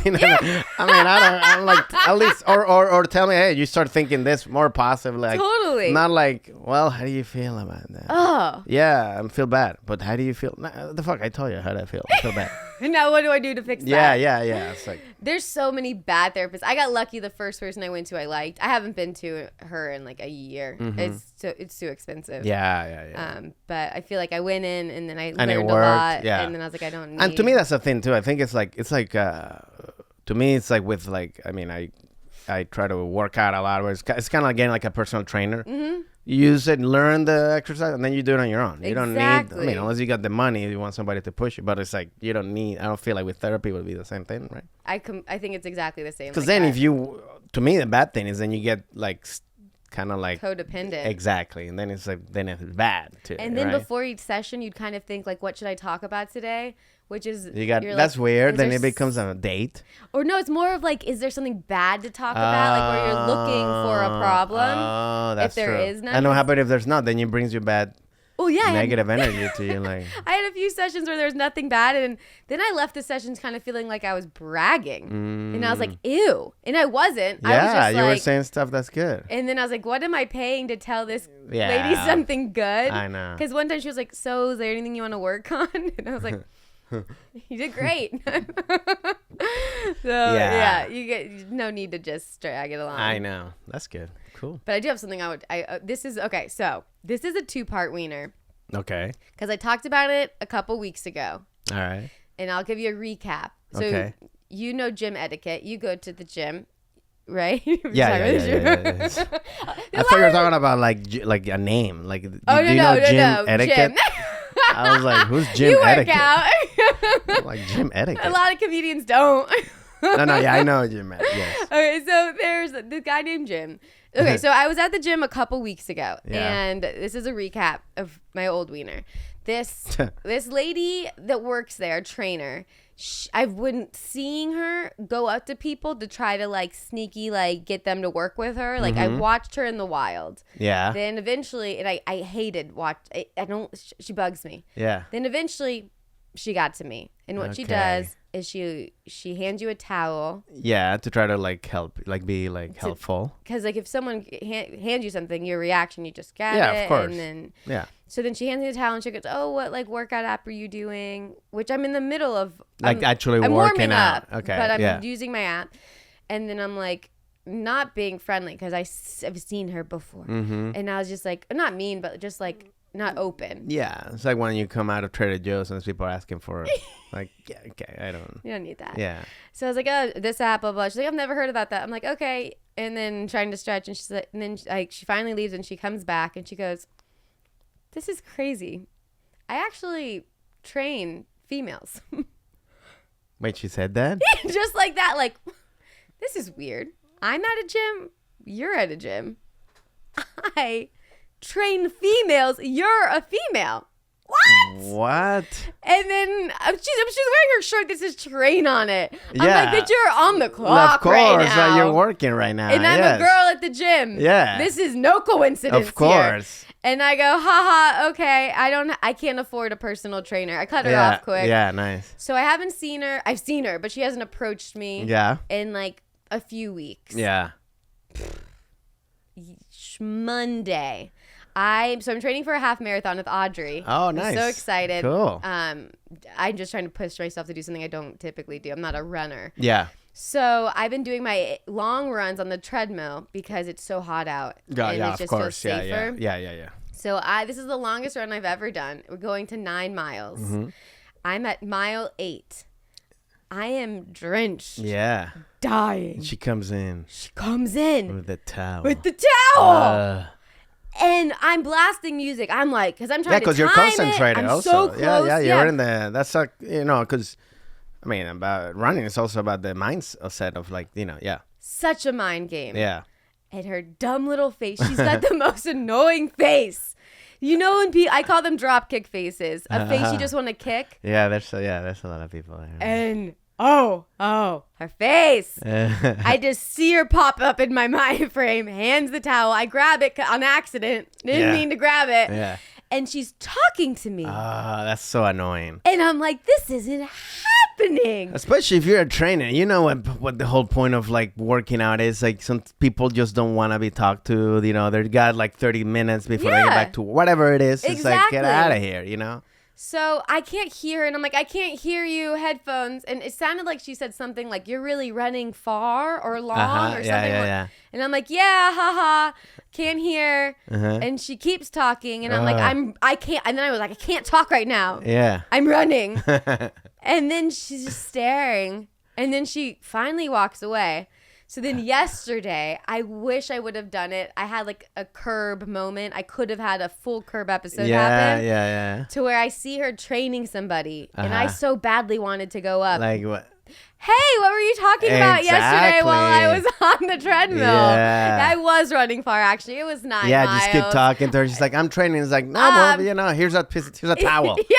[SPEAKER 2] like, at least, or tell me, hey, you start thinking this more positive. Like,
[SPEAKER 1] totally.
[SPEAKER 2] Not like, well, how do you feel about that?
[SPEAKER 1] Oh.
[SPEAKER 2] Yeah, I feel bad. But how do you feel? Nah, the fuck, I told you how I feel. I feel bad.
[SPEAKER 1] Now what do I do to fix that?
[SPEAKER 2] Yeah. It's like,
[SPEAKER 1] there's so many bad therapists. I got lucky. The first person I went to, I liked. I haven't been to her in like a year. Mm-hmm. It's too expensive.
[SPEAKER 2] Yeah.
[SPEAKER 1] But I feel like I went in and then I learned a lot. Yeah. And then I was like, I don't need.
[SPEAKER 2] And to me, that's the thing too. I think it's like to me, it's like with like, I mean, I try to work out a lot. Where it's kind of like getting like a personal trainer. Mm-hmm. You use it, learn the exercise, and then you do it on your own. You don't need, I mean, unless you got the money, you want somebody to push you. But it's like, you don't need, I don't feel like with therapy would be the same thing, right?
[SPEAKER 1] I think it's exactly the same.
[SPEAKER 2] Because then if you, to me, the bad thing is then you get like kind of like
[SPEAKER 1] codependent.
[SPEAKER 2] Exactly. And then it's like, then it's bad too.
[SPEAKER 1] And then before each session, you'd kind of think like, what should I talk about today? Which is
[SPEAKER 2] that's weird. Then it becomes a date.
[SPEAKER 1] Or no, it's more of like, is there something bad to talk about? Like where you're looking for a problem.
[SPEAKER 2] Oh, that's
[SPEAKER 1] if there
[SPEAKER 2] true.
[SPEAKER 1] is none.
[SPEAKER 2] I know, how about if there's not, then it brings you bad.
[SPEAKER 1] Oh yeah,
[SPEAKER 2] negative energy to you. Like
[SPEAKER 1] I had a few sessions where there's nothing bad, and then I left the sessions kind of feeling like I was bragging, and I was like, ew, and I wasn't.
[SPEAKER 2] Yeah,
[SPEAKER 1] I was just
[SPEAKER 2] you were saying stuff that's good.
[SPEAKER 1] And then I was like, what am I paying to tell this lady something good?
[SPEAKER 2] I know.
[SPEAKER 1] Because one time she was like, so is there anything you want to work on? And I was like, you did great. Yeah, you get no need to just drag it along.
[SPEAKER 2] I know. That's good. Cool.
[SPEAKER 1] But I do have something this is okay. So this is a 2-part wiener
[SPEAKER 2] Okay.
[SPEAKER 1] because I talked about it a couple weeks ago,
[SPEAKER 2] All right.
[SPEAKER 1] and I'll give you a recap. So
[SPEAKER 2] Okay.
[SPEAKER 1] you know gym etiquette. You go to the gym, right?
[SPEAKER 2] Yeah. I thought you were talking about like a name. Like, do you know gym etiquette?
[SPEAKER 1] Gym.
[SPEAKER 2] I was like, who's gym
[SPEAKER 1] You work
[SPEAKER 2] etiquette?
[SPEAKER 1] out.
[SPEAKER 2] Like gym etiquette.
[SPEAKER 1] A lot of comedians don't.
[SPEAKER 2] No, yeah, I know gym etiquette. Yes.
[SPEAKER 1] Okay, so there's this guy named Jim. Okay, so I was at the gym a couple weeks ago,
[SPEAKER 2] Yeah.
[SPEAKER 1] and this is a recap of my old wiener. This lady that works there, trainer, I've been seeing her go up to people to try to like sneaky like get them to work with her. Like I watched her in the wild.
[SPEAKER 2] Yeah.
[SPEAKER 1] Then eventually, and I hated she bugs me.
[SPEAKER 2] Yeah.
[SPEAKER 1] Then eventually she got to me. And what she
[SPEAKER 2] Okay.
[SPEAKER 1] does is she hands you a towel.
[SPEAKER 2] Yeah, to try to like help, like be like helpful.
[SPEAKER 1] Because like if someone hands you something, your reaction, you just get
[SPEAKER 2] Yeah,
[SPEAKER 1] it.
[SPEAKER 2] of course.
[SPEAKER 1] And then
[SPEAKER 2] Yeah.
[SPEAKER 1] so then she hands me the towel and she goes, "Oh, what like workout app are you doing?" Which I'm in the middle of.
[SPEAKER 2] Like actually
[SPEAKER 1] I'm
[SPEAKER 2] working
[SPEAKER 1] warming
[SPEAKER 2] out.
[SPEAKER 1] up,
[SPEAKER 2] Okay.
[SPEAKER 1] but I'm
[SPEAKER 2] yeah.
[SPEAKER 1] using my app, and then I'm like not being friendly because I've seen her before, and I was just like not mean, but just like not open.
[SPEAKER 2] Yeah, it's like when you come out of Trader Joe's and people are asking for, like, yeah, okay, I don't.
[SPEAKER 1] You don't need that.
[SPEAKER 2] Yeah.
[SPEAKER 1] So I was like, "Oh, this app, blah blah." She's like, "I've never heard about that." I'm like, "Okay," and then trying to stretch, and she's like, and then like she finally leaves, and she comes back, and she goes, "This is crazy. I actually train females."
[SPEAKER 2] Wait, she said that?
[SPEAKER 1] Just like that, like, this is weird. I'm at a gym. You're at a gym. I train females. You're a female. What?
[SPEAKER 2] What?
[SPEAKER 1] And then she's wearing her shirt that says train on it. I'm
[SPEAKER 2] Yeah.
[SPEAKER 1] like, but you're on the
[SPEAKER 2] Well,
[SPEAKER 1] clock
[SPEAKER 2] of course,
[SPEAKER 1] right now.
[SPEAKER 2] you're working right now.
[SPEAKER 1] And I'm
[SPEAKER 2] yes.
[SPEAKER 1] a girl at the gym.
[SPEAKER 2] Yeah.
[SPEAKER 1] This is no coincidence.
[SPEAKER 2] Of course.
[SPEAKER 1] Here. And I go, haha, okay. I can't afford a personal trainer. I cut her
[SPEAKER 2] Yeah.
[SPEAKER 1] off quick.
[SPEAKER 2] Yeah, nice.
[SPEAKER 1] So I haven't seen her. I've seen her, but she hasn't approached me
[SPEAKER 2] Yeah.
[SPEAKER 1] in like a few weeks.
[SPEAKER 2] Yeah.
[SPEAKER 1] Monday. I'm training for a half marathon with Audrey.
[SPEAKER 2] Oh,
[SPEAKER 1] I'm
[SPEAKER 2] nice.
[SPEAKER 1] so excited.
[SPEAKER 2] Cool.
[SPEAKER 1] I'm just trying to push myself to do something I don't typically do. I'm not a runner.
[SPEAKER 2] Yeah.
[SPEAKER 1] So I've been doing my long runs on the treadmill because it's so hot out.
[SPEAKER 2] Yeah,
[SPEAKER 1] and
[SPEAKER 2] yeah,
[SPEAKER 1] it
[SPEAKER 2] of
[SPEAKER 1] just
[SPEAKER 2] course.
[SPEAKER 1] feels
[SPEAKER 2] Yeah,
[SPEAKER 1] safer.
[SPEAKER 2] yeah.
[SPEAKER 1] So this is the longest run I've ever done. We're going to 9 miles. I'm at mile 8. I am drenched.
[SPEAKER 2] Yeah.
[SPEAKER 1] Dying.
[SPEAKER 2] She comes in
[SPEAKER 1] She comes in
[SPEAKER 2] with the towel.
[SPEAKER 1] with the towel. And I'm blasting music. I'm like, because I'm trying to
[SPEAKER 2] because you're
[SPEAKER 1] time
[SPEAKER 2] concentrated
[SPEAKER 1] it. I'm
[SPEAKER 2] also.
[SPEAKER 1] so close.
[SPEAKER 2] Yeah, you're in the, that's like, because, I mean, about running is also about the mindset of like, yeah.
[SPEAKER 1] Such a mind game.
[SPEAKER 2] Yeah.
[SPEAKER 1] And her dumb little face. She's got the most annoying face. You know when I call them drop kick faces. A face you just want to kick.
[SPEAKER 2] Yeah, there's a lot of people there.
[SPEAKER 1] And her face. I just see her pop up in my mind frame, hands the towel. I grab it on accident. Didn't mean to grab it.
[SPEAKER 2] Yeah.
[SPEAKER 1] And she's talking to me.
[SPEAKER 2] That's so annoying.
[SPEAKER 1] And I'm like, this isn't happening.
[SPEAKER 2] Especially if you're a trainer, you know what the whole point of like working out is. Like some people just don't want to be talked to. They got like 30 minutes before they get back to whatever it is. It's like, get out of here.
[SPEAKER 1] So I can't hear her, and I'm like, I can't hear you, headphones. And it sounded like she said something like, you're really running far or long or something.
[SPEAKER 2] Yeah.
[SPEAKER 1] And I'm like, yeah, haha, can't hear. And she keeps talking, and I'm like, I can't. And then I was like, I can't talk right now.
[SPEAKER 2] Yeah.
[SPEAKER 1] I'm running. And then she's just staring, and then she finally walks away. So then yesterday, I wish I would have done it. I had like a curb moment. I could have had a full curb episode happen.
[SPEAKER 2] Yeah.
[SPEAKER 1] To where I see her training somebody, and I so badly wanted to go up.
[SPEAKER 2] Like what?
[SPEAKER 1] Hey, what were you talking about yesterday while I was on the treadmill?
[SPEAKER 2] Yeah.
[SPEAKER 1] I was running far, actually. It was 9 miles.
[SPEAKER 2] Yeah, just keep talking to her. She's like, I'm training. It's like, no, here's a towel.
[SPEAKER 1] Yeah.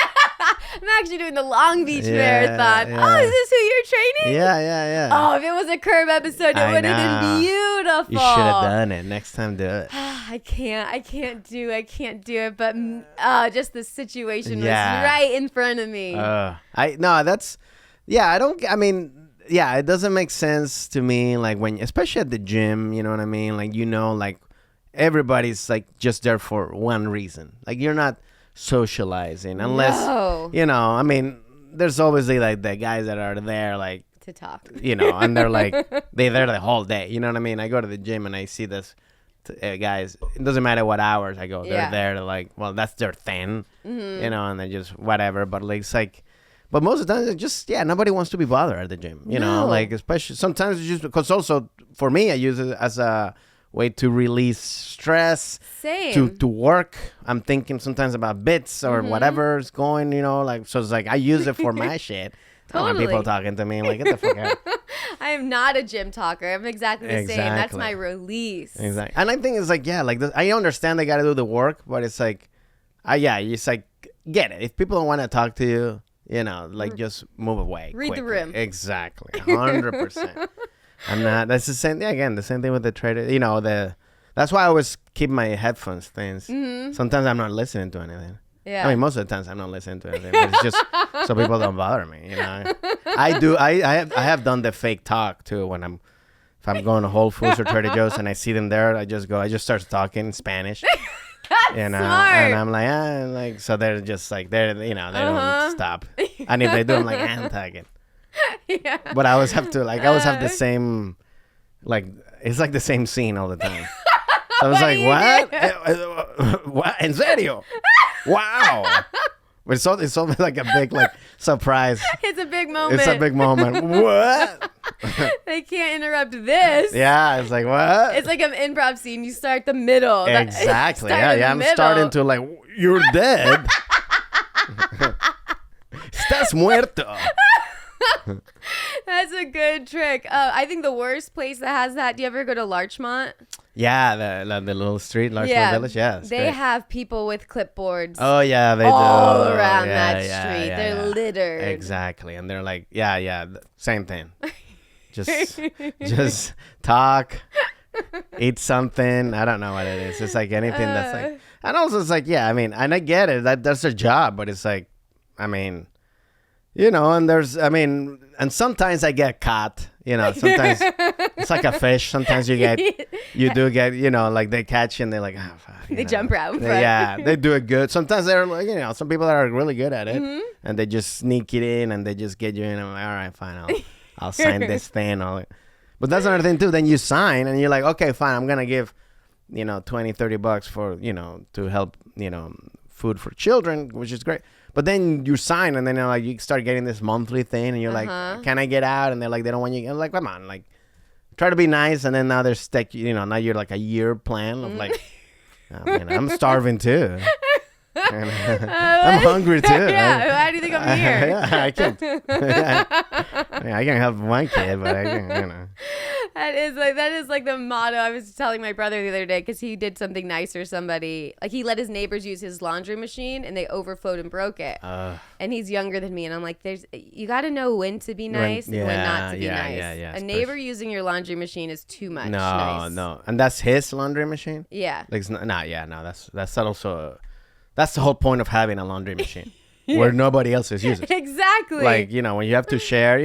[SPEAKER 1] I'm actually doing the Long Beach Marathon.
[SPEAKER 2] Yeah.
[SPEAKER 1] Oh, is this who you're training?
[SPEAKER 2] Yeah.
[SPEAKER 1] Oh, if it was a curb episode, it would have been beautiful.
[SPEAKER 2] You should have done it. Next time, do it.
[SPEAKER 1] I can't do it. But just the situation was right in front of me.
[SPEAKER 2] It doesn't make sense to me. Like especially at the gym, you know what I mean? Like, like everybody's like just there for one reason. Like you're not socializing unless, there's obviously like the guys that are there like
[SPEAKER 1] to talk.
[SPEAKER 2] And they're like, they're there the whole day. You know what I mean? I go to the gym and I see this guys. It doesn't matter what hours I go. They're there to like, well, that's their thing, and they just whatever. But like, it's like, but most of the time, it's just, nobody wants to be bothered at the gym. You know, like, especially sometimes it's just because also for me, I use it as a way to release stress.
[SPEAKER 1] Same.
[SPEAKER 2] To work. I'm thinking sometimes about bits or whatever's going, like, so it's like I use it for my shit. I don't want people talking to me. I'm like, get the fuck out.
[SPEAKER 1] I am not a gym talker. I'm exactly the same. That's my release.
[SPEAKER 2] Exactly. And I think it's like, like this, I understand they got to do the work, but it's like, it's like, get it. If people don't want to talk to you, like just move away.
[SPEAKER 1] Read
[SPEAKER 2] quickly.
[SPEAKER 1] the room.
[SPEAKER 2] Exactly. 100%. I'm not. That's the same thing. Again, the same thing with the trader. That's why I always keep my headphones things. Sometimes I'm not listening to anything.
[SPEAKER 1] Yeah.
[SPEAKER 2] I mean, most of the times I'm not listening to anything. But it's just so people don't bother me. I do. I have done the fake talk too if I'm going to Whole Foods or Trader Joe's and I see them there. I just start talking Spanish.
[SPEAKER 1] That's smart.
[SPEAKER 2] And I'm like, so they're just like they don't stop. And if they do, I'm like, I'm talking.
[SPEAKER 1] Yeah.
[SPEAKER 2] But I always have to I always have the same, it's like the same scene all the time. So I was like, what? What? En serio? Wow. It's always like a big surprise.
[SPEAKER 1] It's a big moment.
[SPEAKER 2] It's a big moment. What?
[SPEAKER 1] They can't interrupt this.
[SPEAKER 2] Yeah, it's like, what?
[SPEAKER 1] It's like an improv scene. You start the middle.
[SPEAKER 2] Exactly. I'm starting to you're dead. Estás muerto.
[SPEAKER 1] That's a good trick. I think the worst place that has that. Do you ever go to Larchmont?
[SPEAKER 2] Yeah, the little street, Larchmont Village. Yeah,
[SPEAKER 1] they
[SPEAKER 2] great.
[SPEAKER 1] have people with clipbods.
[SPEAKER 2] Oh yeah, they
[SPEAKER 1] all
[SPEAKER 2] do
[SPEAKER 1] around that street. They're littered.
[SPEAKER 2] Exactly, and they're like, same thing. Just talk, eat something. I don't know what it is. It's like anything that's like, and also it's like, I mean, and I get it. That's their job, but it's like, I mean. And and sometimes I get caught, sometimes it's like a fish. Sometimes do get, like they catch you and they're like, oh, fuck.
[SPEAKER 1] They jump out in front.
[SPEAKER 2] Yeah, they do it good. Sometimes they're like, some people are really good at it and they just sneak it in and they just get you in. I'm like, all right, fine. I'll sign this thing. But that's another thing too. Then you sign and you're like, okay, fine. I'm going to give, $20-$30 for, to help, food for children, which is great. But then you sign and then you start getting this monthly thing and you're like, can I get out? And they're like, they don't want you. I'm like, come on, try to be nice. And then now they're stuck, now you're like a year plan of I'm starving too. I'm hungry too.
[SPEAKER 1] Yeah, how do you think I'm here?
[SPEAKER 2] I can't. I can have one kid, but I can,
[SPEAKER 1] That is like the motto. I was telling my brother the other day because he did something nice for somebody. Like he let his neighbors use his laundry machine and they overflowed and broke it. And he's younger than me, and I'm like, you got to know when to be nice and when not to be nice.
[SPEAKER 2] Yeah,
[SPEAKER 1] a neighbor using your laundry machine is too much.
[SPEAKER 2] No, and that's his laundry machine.
[SPEAKER 1] Yeah.
[SPEAKER 2] That's also. That's the whole point of having a laundry machine where nobody else is using.
[SPEAKER 1] Exactly.
[SPEAKER 2] Like, when you have to share,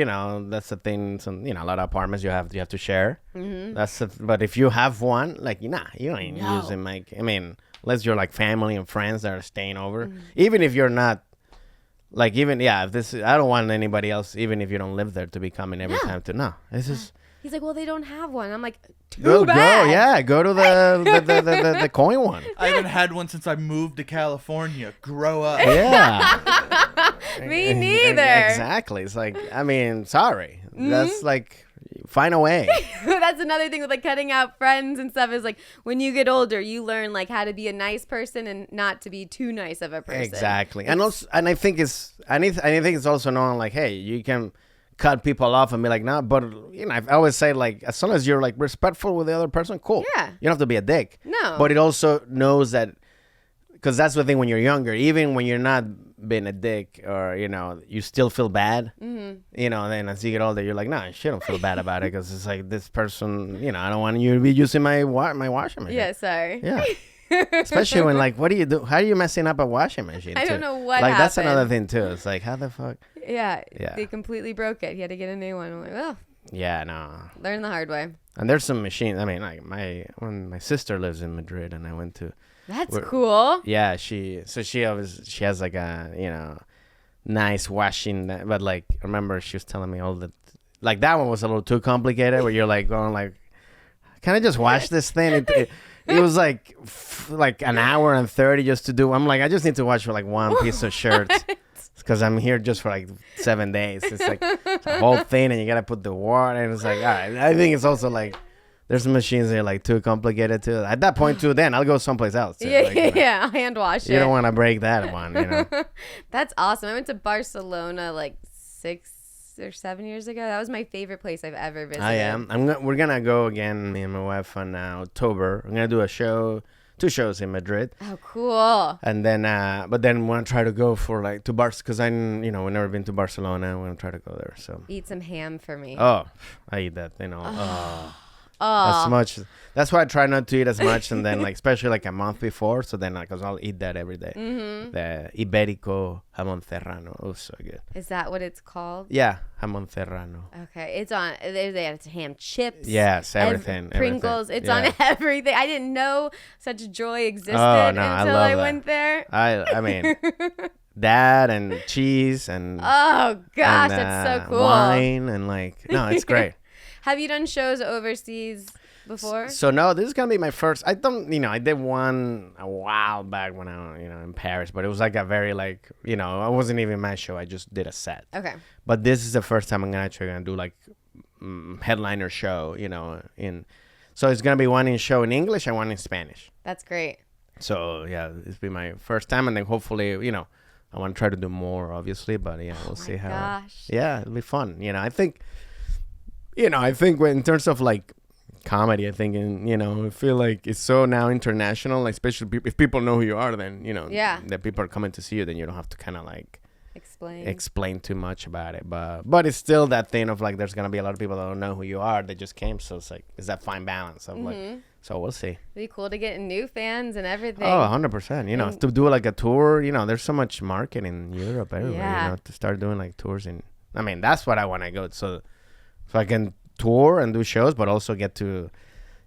[SPEAKER 2] that's the thing. A lot of apartments you have to share. Mm-hmm. But if you have one, you ain't using unless you're like family and friends that are staying over. Mm-hmm. Even if you're not, I don't want anybody else, even if you don't live there, to be coming every time to. No, this is.
[SPEAKER 1] He's like, well, they don't have one. I'm like,
[SPEAKER 2] Go to the coin one.
[SPEAKER 3] I haven't had one since I moved to California. Grow up.
[SPEAKER 2] Yeah.
[SPEAKER 1] Me neither.
[SPEAKER 2] Exactly. It's like, sorry. Mm-hmm. That's find a way.
[SPEAKER 1] That's another thing with cutting out friends and stuff is when you get older, you learn how to be a nice person and not to be too nice of a person.
[SPEAKER 2] Exactly. And I think it's also known hey, you can cut people off and be like, no, but I always say as soon as you're respectful with the other person, cool.
[SPEAKER 1] Yeah.
[SPEAKER 2] You don't have to be a dick.
[SPEAKER 1] No.
[SPEAKER 2] But it also knows that, because that's the thing when you're younger, even when you're not being a dick or, you still feel bad, then as you get older, you're like, no, I shouldn't feel bad about it because it's this person, I don't want you to be using my washing machine.
[SPEAKER 1] Yeah, sorry.
[SPEAKER 2] Yeah. Especially when what do you do? How are you messing up a washing machine?
[SPEAKER 1] I don't know what happened.
[SPEAKER 2] That's another thing too. It's how the fuck?
[SPEAKER 1] Yeah. They completely broke it. He had to get a new one. I'm like, well.
[SPEAKER 2] Yeah, no.
[SPEAKER 1] Learn the hard way.
[SPEAKER 2] And there's some machines. When my sister lives in Madrid, and I went to.
[SPEAKER 1] That's cool.
[SPEAKER 2] Yeah, she has a nice washing, but remember she was telling me all the like that one was a little too complicated. Where you're like going like, can I just watch this thing? It was like like an hour and 30 just to do. I'm like, I just need to watch for like one piece of shirts. Because I'm here just for like 7 days. It's like the whole thing, and you gotta put the water. And it's like, all right. I think it's also like there's some machines that are like too complicated too. At that point too, then I'll go someplace else. Too.
[SPEAKER 1] Yeah,
[SPEAKER 2] like,
[SPEAKER 1] I'll hand wash it.
[SPEAKER 2] You don't want to break that one, you know.
[SPEAKER 1] That's awesome. I went to Barcelona like 6 or 7 years ago. That was my favorite place I've ever visited.
[SPEAKER 2] I am. We're gonna go again. Me and my wife on October. I'm gonna do 2 shows in Madrid.
[SPEAKER 1] Oh, cool.
[SPEAKER 2] And then, but then want to try to go for like to Barcelona because we've never been to Barcelona. I want to try to go there. So
[SPEAKER 1] eat some ham for me.
[SPEAKER 2] Oh, I eat that. As much. That's why I try not to eat as much, and then like especially like a month before. So then because I'll eat that every day.
[SPEAKER 1] Mm-hmm.
[SPEAKER 2] The Iberico jamón serrano. Oh, so good.
[SPEAKER 1] Is that what it's called?
[SPEAKER 2] Yeah, jamón serrano.
[SPEAKER 1] Okay, it's on. It's ham chips.
[SPEAKER 2] Yes, everything.
[SPEAKER 1] Pringles.
[SPEAKER 2] Everything.
[SPEAKER 1] It's on everything. I didn't know such joy existed until
[SPEAKER 2] I
[SPEAKER 1] went there.
[SPEAKER 2] I mean, that and cheese and
[SPEAKER 1] oh gosh, that's so cool.
[SPEAKER 2] Wine and like it's great.
[SPEAKER 1] Have you done shows overseas before?
[SPEAKER 2] So no, this is gonna be my first. I did one a while back when I in Paris, but it was like a very like it wasn't even my show. I just did a set.
[SPEAKER 1] Okay.
[SPEAKER 2] But this is the first time I'm actually gonna do like headliner show. So it's gonna be one in show in English and one in Spanish.
[SPEAKER 1] That's great.
[SPEAKER 2] So yeah, this will be my first time, and then hopefully I want to try to do more, obviously. But yeah, we'll see how.
[SPEAKER 1] Gosh.
[SPEAKER 2] Yeah, it'll be fun. I think in terms of like comedy, I think, I feel like it's so now international, like, especially if people know who you are, then, that people are coming to see you, then you don't have to kind of like explain too much about it. But it's still that thing of like, there's going to be a lot of people that don't know who you are. They just came. So it's like, it's that fine balance of like, so we'll see.
[SPEAKER 1] It'd be cool to get new fans and everything.
[SPEAKER 2] Oh, 100%. To do like a tour, there's so much market in Europe everywhere, to start doing like tours that's what I want to go. So I can tour and do shows, but also get to,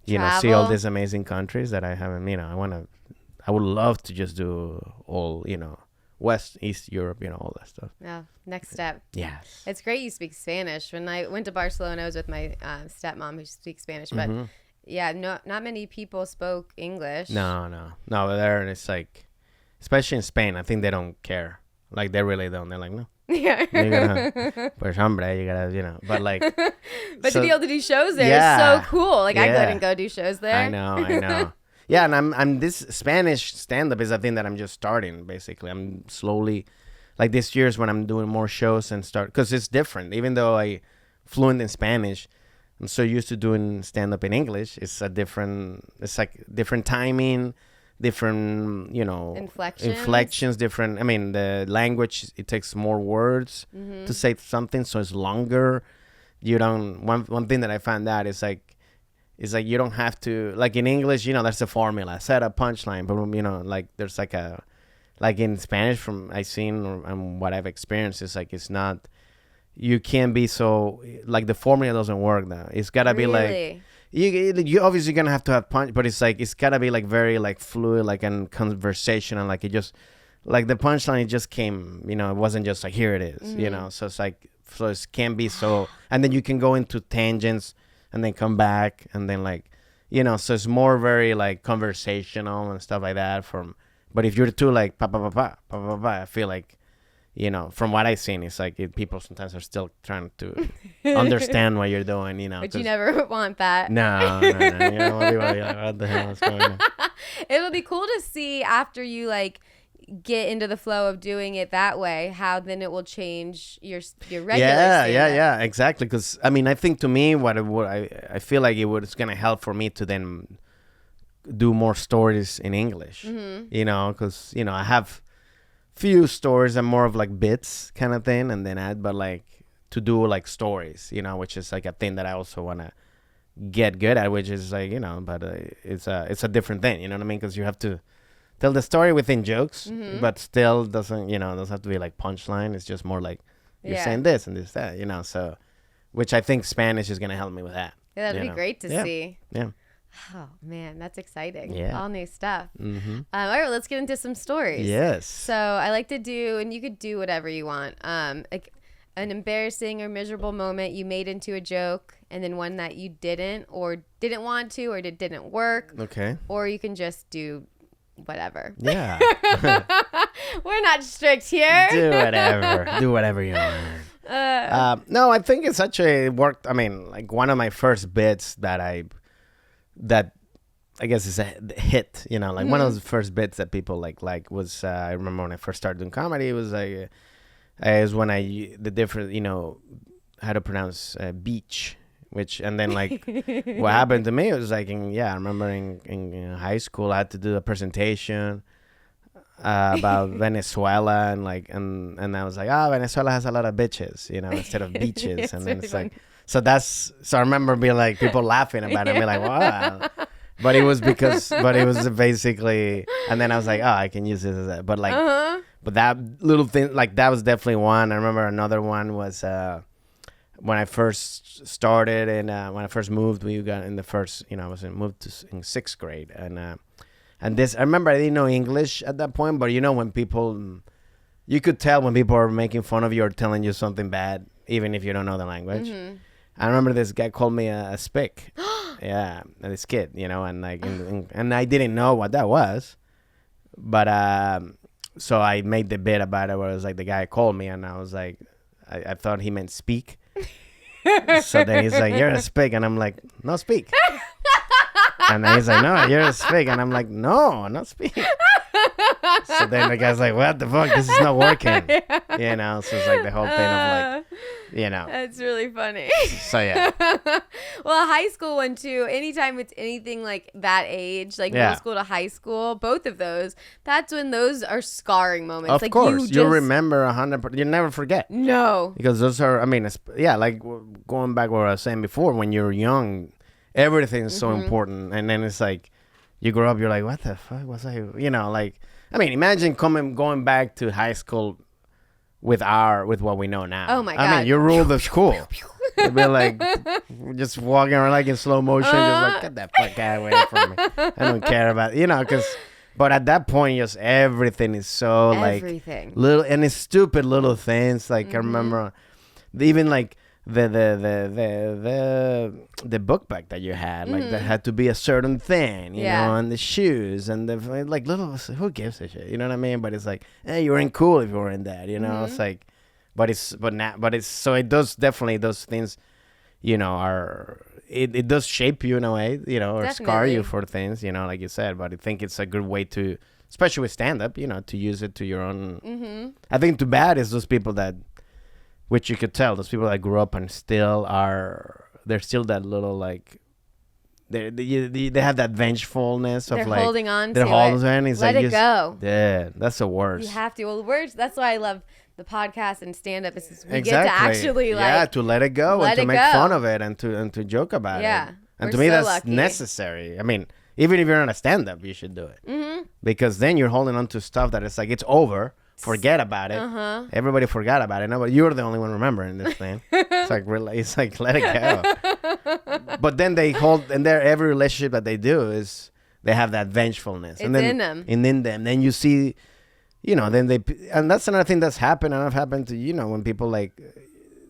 [SPEAKER 1] travel.
[SPEAKER 2] See all these amazing countries that I haven't, I would love to just do all, West, East Europe, all that stuff.
[SPEAKER 1] Yeah. Next step.
[SPEAKER 2] Yes.
[SPEAKER 1] It's great you speak Spanish. When I went to Barcelona, I was with my stepmom who speaks Spanish, but not many people spoke English.
[SPEAKER 2] No. There it's like, especially in Spain, I think they don't care. Like they really don't. They're like, no.
[SPEAKER 1] Yeah.
[SPEAKER 2] Pues hombre, you gotta, but like.
[SPEAKER 1] But to be able to do shows there is so cool. Like I couldn't go do shows there.
[SPEAKER 2] I know. Yeah, and I'm this Spanish stand-up is a thing that I'm just starting, basically. I'm slowly, like this year is when I'm doing more shows and because it's different. Even though I fluent in Spanish, I'm so used to doing stand-up in English. It's like different timing, different, inflections, different. I mean, the language, it takes more words to say something, so it's longer. You don't, one thing that I found out is like you don't have to, like in English, there's a formula, set a punchline, but like there's like in Spanish from I've seen and what I've experienced, it's like it's not, you can't be so, like the formula doesn't work now. It's gotta be like, you obviously gonna have to have punch, but it's like, it's gotta be like very like fluid, like and conversational, like it just, like the punchline, it just came, it wasn't just like, here it is, so it's like, so it can't be so, and then you can go into tangents and then come back and then like, so it's more very like conversational and stuff like that but if you're too like I feel like, from what I've seen, it's like people sometimes are still trying to understand what you're doing,
[SPEAKER 1] But you never want that.
[SPEAKER 2] No. You don't want people to be like, what the hell is going on?
[SPEAKER 1] It'll be cool to see after you like get into the flow of doing it that way, how then it will change your regular
[SPEAKER 2] yeah, exactly. Because I think to me, what I feel like it's gonna help for me to then do more stories in English, because I have few stories and more of like bits kind of thing, and then but like to do like stories, which is like a thing that I also want to get good at, which is like, but it's a different thing, you know what I mean? Because you have to tell the story within jokes, but still doesn't have to be like punchline. It's just more like you're saying this and this, that, so, which I think Spanish is going to help me with that.
[SPEAKER 1] Yeah, that'd be great to see.
[SPEAKER 2] Yeah.
[SPEAKER 1] Oh, man, that's exciting.
[SPEAKER 2] Yeah.
[SPEAKER 1] All new stuff. All right, let's get into some stories.
[SPEAKER 2] Yes.
[SPEAKER 1] So I like to do, and you could do whatever you want. Like an embarrassing or miserable moment you made into a joke, and then one that you didn't want to, or it didn't work.
[SPEAKER 2] Okay.
[SPEAKER 1] Or you can just do whatever.
[SPEAKER 2] Yeah.
[SPEAKER 1] We're not strict here.
[SPEAKER 2] Do whatever. Do whatever you want. No, I think it's it worked. I mean, like one of my first bits that I guess is a hit, you know, like one of those first bits that people like was, I remember when I first started doing comedy, it was like, is when the different, you know, how to pronounce beach, and then like what happened to me was like, I remember in high school, I had to do a presentation about Venezuela and I was like, Venezuela has a lot of bitches, you know, instead of beaches. And then really it's like, so I remember being like, people laughing about it and be like, wow. But it was basically, and then I was like, I can use this as that. But like, but that little thing, like that was definitely one. I remember another one was when I first started and when I first moved, we got in the first, you know, moved in 6th grade. And this, I remember I didn't know English at that point, but you know, when people, you could tell when people are making fun of you or telling you something bad, even if you don't know the language. Mm-hmm. I remember this guy called me a spick. Yeah, this kid, you know, and like, and I didn't know what that was, but so I made the bit about it where it was like the guy called me, and I was like, I thought he meant speak. So then he's like, "You're a spick," and I'm like, "No, speak." And then he's like, "No, you're a spick," and I'm like, "No, not speak." So then the guy's like, "What the fuck? This is not working." You know, so it's like the whole thing of like, you know.
[SPEAKER 1] That's really funny.
[SPEAKER 2] So yeah.
[SPEAKER 1] Well, high school one too. Anytime it's anything like that age, like middle school to high school, both of those, that's when those are scarring moments.
[SPEAKER 2] Of
[SPEAKER 1] like
[SPEAKER 2] course, you remember 100%. You never forget.
[SPEAKER 1] No.
[SPEAKER 2] Because those are, I mean, like going back what I was saying before, when you're young, everything is so important. And then it's like, you grow up, you're like, what the fuck was I, you know, like, I mean, imagine going back to high school with what we know now.
[SPEAKER 1] Oh my God.
[SPEAKER 2] I mean, you rule the school. You'd be like, just walking around like in slow motion, just like, get that fuck out away from me. I don't care about, you know, but at that point, just everything is so like little, and it's stupid little things. Like I remember even like the book bag that you had, like that had to be a certain thing, you know, and the shoes and the like little, who gives a shit, you know what I mean? But it's like, hey, you weren't cool if you weren't that, you know. It's like, but it's so it does definitely, those things, you know, it does shape you in a way, you know, or scar you for things, you know, like you said. But I think it's a good way to, especially with stand up, you know, to use it to your own. I think too bad is those people that, which you could tell, those people that grew up and they're still that little like, they have that vengefulness of,
[SPEAKER 1] they're
[SPEAKER 2] like
[SPEAKER 1] holding on
[SPEAKER 2] they're
[SPEAKER 1] to
[SPEAKER 2] holding
[SPEAKER 1] it.
[SPEAKER 2] On. It's
[SPEAKER 1] Let
[SPEAKER 2] like
[SPEAKER 1] it go.
[SPEAKER 2] Yeah, that's the worst.
[SPEAKER 1] You have to. Well, that's why I love the podcast and stand up. Is we get to actually like
[SPEAKER 2] to let it go and to make fun of it and to joke about it.
[SPEAKER 1] Yeah,
[SPEAKER 2] and to me that's necessary. I mean, even if you're not a stand up, you should do it because then you're holding on to stuff that it's like it's over. Forget about it. Everybody forgot about it. No, but you're the only one remembering this thing. It's like let it go. But then they hold, and every relationship that they do is they have that vengefulness.
[SPEAKER 1] It's in them.
[SPEAKER 2] And in them, then you see, you know, and that's another thing that's happened. And I've happened to, you know, when people like,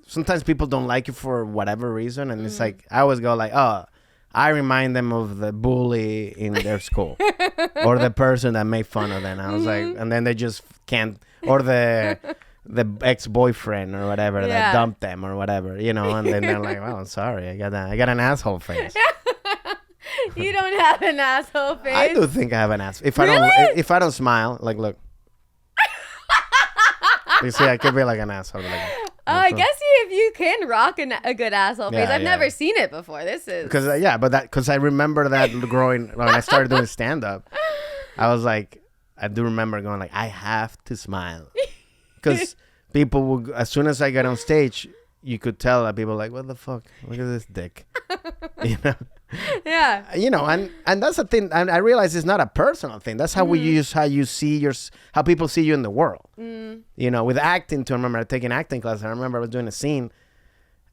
[SPEAKER 2] sometimes people don't like you for whatever reason, and it's like I always go like, oh, I remind them of the bully in their school or the person that made fun of them. I was like, and then they just can't, or the ex-boyfriend or whatever that dumped them or whatever, you know, and then they're like, well, I'm sorry, I got an asshole face.
[SPEAKER 1] You don't have an asshole face.
[SPEAKER 2] I do think I have an ass. If I don't smile, like, look. You see, I could be like an asshole.
[SPEAKER 1] I guess if you can rock a good asshole face. I've never seen it before. This is
[SPEAKER 2] because I remember that when I started doing stand up, I was like, I do remember going like, I have to smile because people will, as soon as I got on stage, you could tell that people were like, what the fuck? Look at this dick, you know.
[SPEAKER 1] Yeah.
[SPEAKER 2] You know, and that's the thing. And I realize it's not a personal thing. That's how we use how people see you in the world. You know, with acting too. I remember taking acting class. I remember I was doing a scene,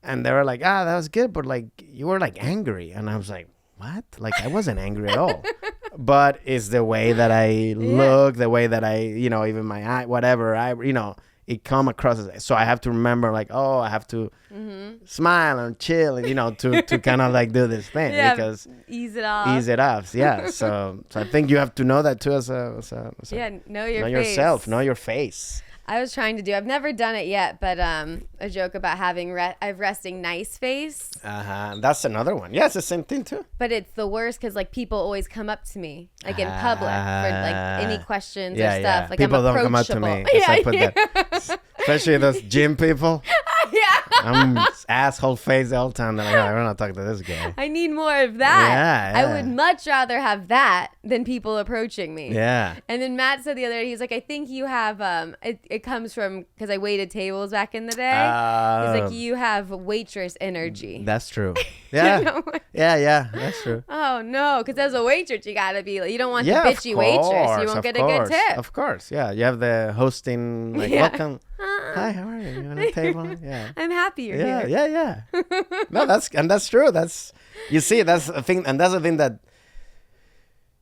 [SPEAKER 2] and they were like, that was good, but like you were like angry, and I was like, what? Like I wasn't angry at all. But it's the way that I look, the way that I, you know, even my eye, whatever. You know, it come across as, so I have to remember like, oh, I have to smile and chill, and, to kind of like do this thing because
[SPEAKER 1] ease it off.
[SPEAKER 2] Yeah. So I think you have to know that too as a
[SPEAKER 1] know your face.
[SPEAKER 2] Yourself, know your face.
[SPEAKER 1] I was trying to do. I've never done it yet, but a joke about having I've resting nice face.
[SPEAKER 2] That's another one. Yeah, it's the same thing too.
[SPEAKER 1] But it's the worst because like people always come up to me like in public for like any questions or stuff.
[SPEAKER 2] Yeah.
[SPEAKER 1] Like
[SPEAKER 2] people
[SPEAKER 1] I'm
[SPEAKER 2] don't come up to me.
[SPEAKER 1] that.
[SPEAKER 2] Especially those gym people.
[SPEAKER 1] Yeah.
[SPEAKER 2] I'm asshole face the whole time. They're like, oh, we're not talking to this guy.
[SPEAKER 1] I need more of that.
[SPEAKER 2] Yeah.
[SPEAKER 1] I would much rather have that than people approaching me.
[SPEAKER 2] Yeah.
[SPEAKER 1] And then Matt said the other day, he's like, I think you have, it comes from, because I waited tables back in the day. He's like, you have waitress energy.
[SPEAKER 2] That's true. Yeah. Yeah, that's true.
[SPEAKER 1] Oh, no, because as a waitress, you got to be, like, you don't want the bitchy waitress. You won't get a good tip.
[SPEAKER 2] Of course, yeah. You have the hosting, like, welcome. Hi, how are you? You on a table? Yeah.
[SPEAKER 1] I'm happy you're here.
[SPEAKER 2] Yeah. No, that's true. You see, that's a thing, and that's the thing that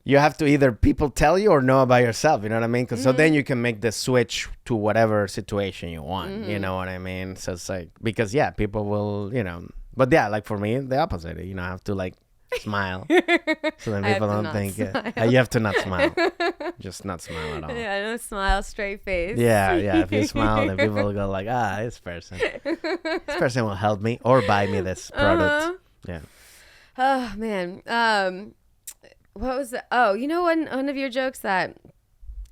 [SPEAKER 2] you have to either people tell you or know about yourself. You know what I mean? Because so then you can make the switch to whatever situation you want. You know what I mean? So it's like because people will, but yeah, like for me, the opposite. I have to like smile, so then people don't think you have to not smile, just not smile at all.
[SPEAKER 1] Yeah, no smile, straight face.
[SPEAKER 2] Yeah. If you smile, then people will go like, this person will help me or buy me this product. Yeah.
[SPEAKER 1] Oh man. What was the? Oh, one of your jokes that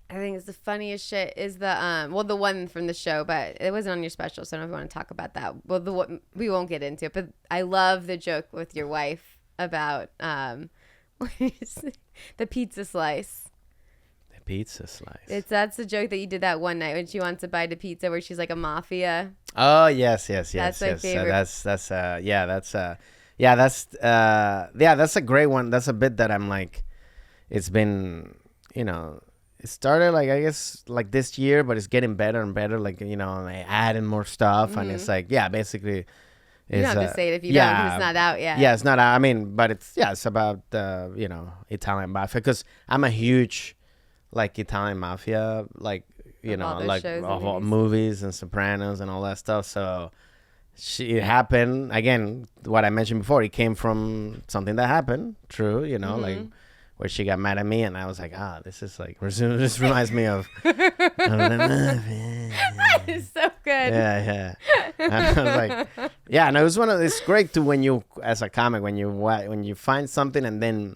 [SPEAKER 1] I think is the funniest shit is the the one from the show, but it wasn't on your special, so I don't know if you want to talk about that. Well, we won't get into it, but I love the joke with your wife about the pizza slice.
[SPEAKER 2] The pizza slice.
[SPEAKER 1] That's the joke that you did that one night when she wants to buy the pizza where she's like a mafia.
[SPEAKER 2] Oh yes. That's my
[SPEAKER 1] favorite.
[SPEAKER 2] That's a great one. That's a bit that I'm like, it's been, it started like, I guess like this year, but it's getting better and better. Like, I adding more stuff and it's like, basically.
[SPEAKER 1] You don't have to say it if you don't, because it's not out yet.
[SPEAKER 2] Yeah, it's not out. I mean, but it's about, Italian mafia, because I'm a huge, like, Italian mafia, like, like all movies and Sopranos and all that stuff. So it happened, again, what I mentioned before, it came from something that happened, true, like where she got mad at me and I was like, this is like, this reminds me of the mafia.
[SPEAKER 1] It's so good.
[SPEAKER 2] Yeah. And I was like, and it was it's great to when you, as a comic, when you find something and then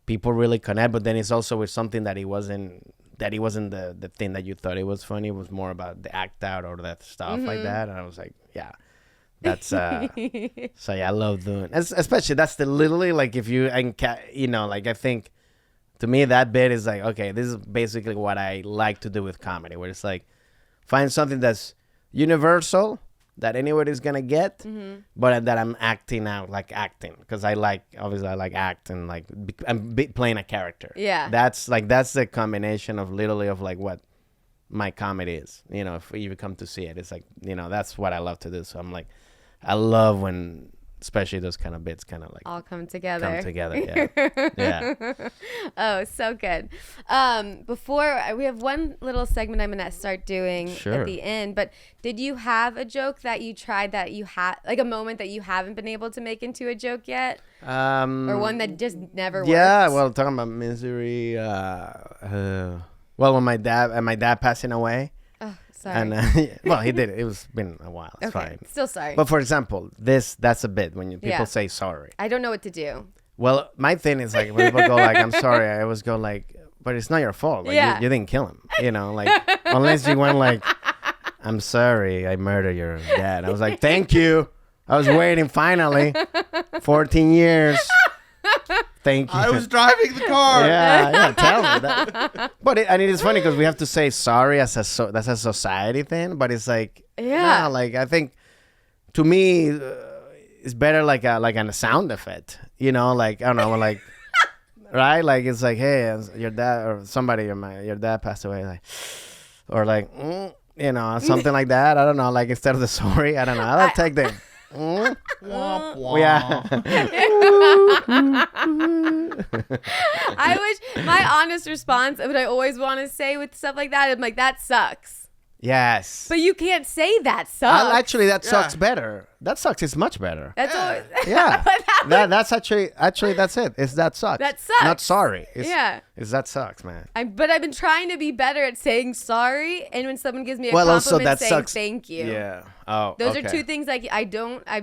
[SPEAKER 2] people really connect, but then it's also with something that it wasn't the thing that you thought it was funny. It was more about the act out or that stuff like that. And I was like, that's so I love doing, especially that's the literally like if you like I think to me that bit is like, okay, this is basically what I like to do with comedy, where it's like find something that's universal that anybody's gonna get, but that I'm acting out, like acting, because I like acting, like I'm playing a character.
[SPEAKER 1] Yeah,
[SPEAKER 2] that's the combination of literally of like what my comedy is. If you come to see it, it's like that's what I love to do. So I'm like, I love when especially those kind of bits kind of like
[SPEAKER 1] all come together.
[SPEAKER 2] Yeah.
[SPEAKER 1] Oh, so good. Before we have one little segment I'm gonna start doing at the end, but did you have a joke that you tried that you had, like a moment that you haven't been able to make into a joke yet, or one that just never worked?
[SPEAKER 2] Yeah, well, talking about misery, well, when my dad passing away.
[SPEAKER 1] Oh, sorry.
[SPEAKER 2] And he did it. It's been a while. It's fine.
[SPEAKER 1] Still sorry.
[SPEAKER 2] But for example, that's a bit when people say sorry.
[SPEAKER 1] I don't know what to do.
[SPEAKER 2] Well, my thing is like when people go like, I'm sorry, I always go like, but it's not your fault. Like you didn't kill him. Like unless you went like, I'm sorry, I murdered your dad. I was like, thank you. I was waiting finally. 14 years. Thank you.
[SPEAKER 3] I was driving the car.
[SPEAKER 2] Yeah, tell me that. But it is funny because we have to say sorry that's a society thing. But it's like, like I think to me, it's better like a sound effect. Like I don't know, like right, like it's like, hey, your dad or somebody, your dad passed away, like, or like, something like that. I don't know, like instead of the sorry, I don't know. I'll take the.
[SPEAKER 3] Womp, womp.
[SPEAKER 2] Yeah.
[SPEAKER 1] I wish my honest response, what I always want to say with stuff like that, I'm like, that sucks.
[SPEAKER 2] Yes.
[SPEAKER 1] But you can't say that sucks.
[SPEAKER 2] Actually, that sucks better. That sucks is much better.
[SPEAKER 1] That's always,
[SPEAKER 2] Yeah. That's actually that's it. It's that sucks.
[SPEAKER 1] That sucks.
[SPEAKER 2] Not sorry. It's,
[SPEAKER 1] Yeah.
[SPEAKER 2] It's that sucks, man.
[SPEAKER 1] But I've been trying to be better at saying sorry, and when someone gives me a
[SPEAKER 2] also
[SPEAKER 1] compliment,
[SPEAKER 2] that
[SPEAKER 1] saying
[SPEAKER 2] sucks.
[SPEAKER 1] thank you.
[SPEAKER 2] Yeah. Oh.
[SPEAKER 1] Those
[SPEAKER 2] okay.
[SPEAKER 1] are two things I've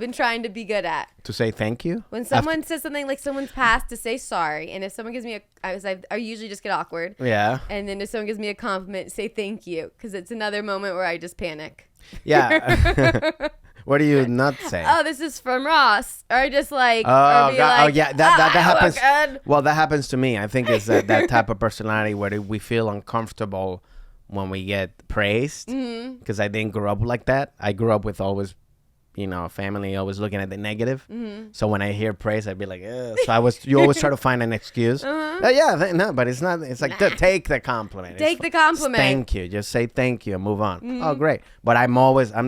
[SPEAKER 1] been trying to be good at.
[SPEAKER 2] To say thank you.
[SPEAKER 1] When someone says something like someone's passed, to say sorry, and if someone gives me I usually just get awkward.
[SPEAKER 2] Yeah.
[SPEAKER 1] And then if someone gives me a compliment, say thank you, because it's another moment where I just panic.
[SPEAKER 2] Yeah. What do you not say?
[SPEAKER 1] Oh, this is from Ross, or I just like.
[SPEAKER 2] Oh,
[SPEAKER 1] or be
[SPEAKER 2] God.
[SPEAKER 1] like,
[SPEAKER 2] Yeah, that happens.
[SPEAKER 1] Good.
[SPEAKER 2] Well, that happens to me. I think it's that type of personality where we feel uncomfortable when we get praised, because I didn't grow up like that. I grew up with always, family always looking at the negative. So when I hear praise, I'd be like, ugh. So you always try to find an excuse. No, but it's not. It's like take the compliment.
[SPEAKER 1] Take the compliment.
[SPEAKER 2] Thank you. Just say thank you and move on. Oh, great. But I'm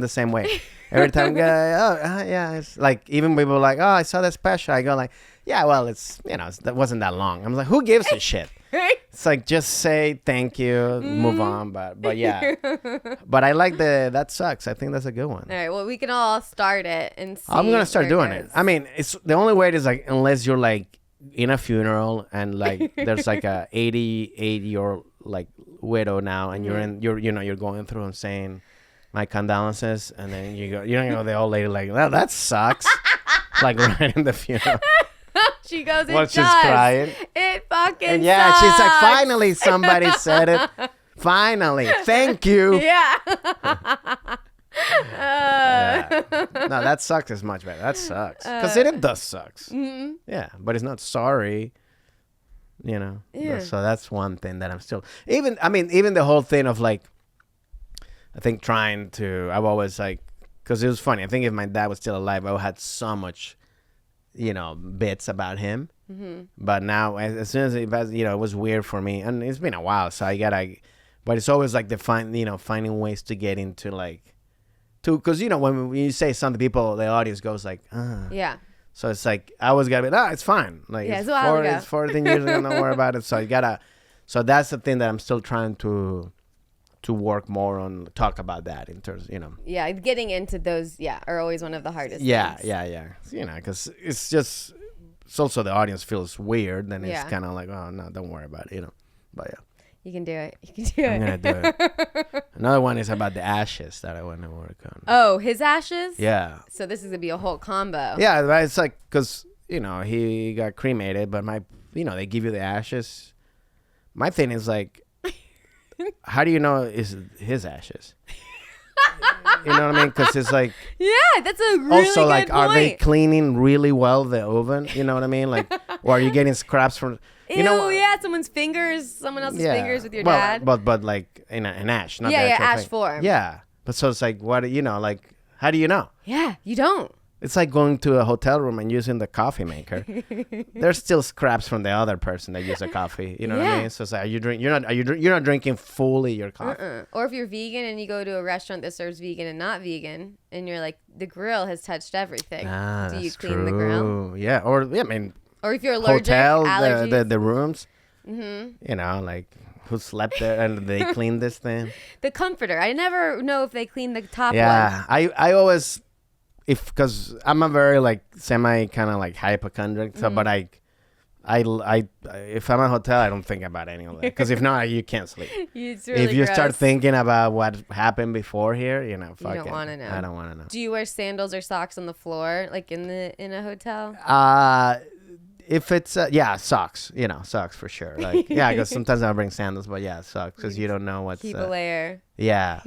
[SPEAKER 2] the same way. Every time, yeah, it's like even people are like, oh, I saw that special. I go like, yeah, well, that wasn't that long. I'm like, who gives a shit? It's like just say thank you, move on. But yeah, but I like that sucks. I think that's a good one.
[SPEAKER 1] All right, well, we can all start it and see.
[SPEAKER 2] I'm gonna start doing
[SPEAKER 1] goes.
[SPEAKER 2] it. I mean, it's the only way is like unless you're like in a funeral and like there's like a 88-year-old like widow now, and you're going through and saying my condolences, and then the old lady like, well, that sucks. Like right in the funeral.
[SPEAKER 1] She goes, it
[SPEAKER 2] While
[SPEAKER 1] does.
[SPEAKER 2] she's crying.
[SPEAKER 1] It fucking
[SPEAKER 2] And yeah,
[SPEAKER 1] sucks.
[SPEAKER 2] she's like, finally somebody said it. Finally. Thank you.
[SPEAKER 1] Yeah.
[SPEAKER 2] Yeah. No, that sucks is much better. That sucks. Because it does sucks. Yeah, but it's not sorry.
[SPEAKER 1] Yeah.
[SPEAKER 2] So that's one thing that I'm still... Even the whole thing of like, I think I've always like... Because it was funny. I think if my dad was still alive, I would had so much... bits about him. But now as soon as it was weird for me, and it's been a while, so but it's always like finding ways to get into like because when you say something, the audience goes like
[SPEAKER 1] Yeah.
[SPEAKER 2] so it's like I always gotta be it's fine, like
[SPEAKER 1] Yeah, it's a while ago.
[SPEAKER 2] it's 14 years ago, don't worry about it. So that's the thing that I'm still trying to work more on, talk about that in terms,
[SPEAKER 1] Yeah, getting into those, are always one of the hardest things.
[SPEAKER 2] Yeah. Because it's also the audience feels weird, then it's kind of like, oh, no, don't worry about it, But yeah.
[SPEAKER 1] You can do it.
[SPEAKER 2] I'm going to do it. Another one is about the ashes that I want to work on.
[SPEAKER 1] Oh, his ashes?
[SPEAKER 2] Yeah.
[SPEAKER 1] So this is going to be a whole combo.
[SPEAKER 2] Yeah, but it's like, because, he got cremated, but they give you the ashes. My thing is like, how do you know it's his ashes? You know what I mean? Because it's like...
[SPEAKER 1] Yeah, that's a really
[SPEAKER 2] also,
[SPEAKER 1] good
[SPEAKER 2] like,
[SPEAKER 1] point.
[SPEAKER 2] are they cleaning really well the oven? You know what I mean? Like, or are you getting scraps from...
[SPEAKER 1] Yeah, someone else's fingers with your dad.
[SPEAKER 2] But like, in an ash, not the actual
[SPEAKER 1] ash
[SPEAKER 2] thing.
[SPEAKER 1] form.
[SPEAKER 2] Yeah. But so it's like, what, like, how do you know?
[SPEAKER 1] Yeah, you don't.
[SPEAKER 2] It's like going to a hotel room and using the coffee maker. There's still scraps from the other person that used the coffee. You know what I mean? So it's like, you're not drinking fully your coffee.
[SPEAKER 1] Or if you're vegan and you go to a restaurant that serves vegan and not vegan, and you're like, the grill has touched everything. Do you clean the grill?
[SPEAKER 2] Yeah. Or
[SPEAKER 1] if you're allergic,
[SPEAKER 2] hotel,
[SPEAKER 1] allergies.
[SPEAKER 2] the rooms. Like who slept there and they cleaned this thing.
[SPEAKER 1] The comforter. I never know if they clean the top one.
[SPEAKER 2] Yeah, I always. Because I'm a very like semi kind of like hypochondriac, so, but I if I'm at a hotel, I don't think about any of that. Because if not, you can't sleep.
[SPEAKER 1] It's really
[SPEAKER 2] if you
[SPEAKER 1] gross.
[SPEAKER 2] start thinking about what happened before here, fuck
[SPEAKER 1] you don't want to know.
[SPEAKER 2] I don't want to know.
[SPEAKER 1] Do you wear sandals or socks on the floor, like in a hotel?
[SPEAKER 2] If it's socks, socks for sure. Like because sometimes I'll bring sandals, but socks because you don't know what's
[SPEAKER 1] keep a layer.
[SPEAKER 2] Yeah.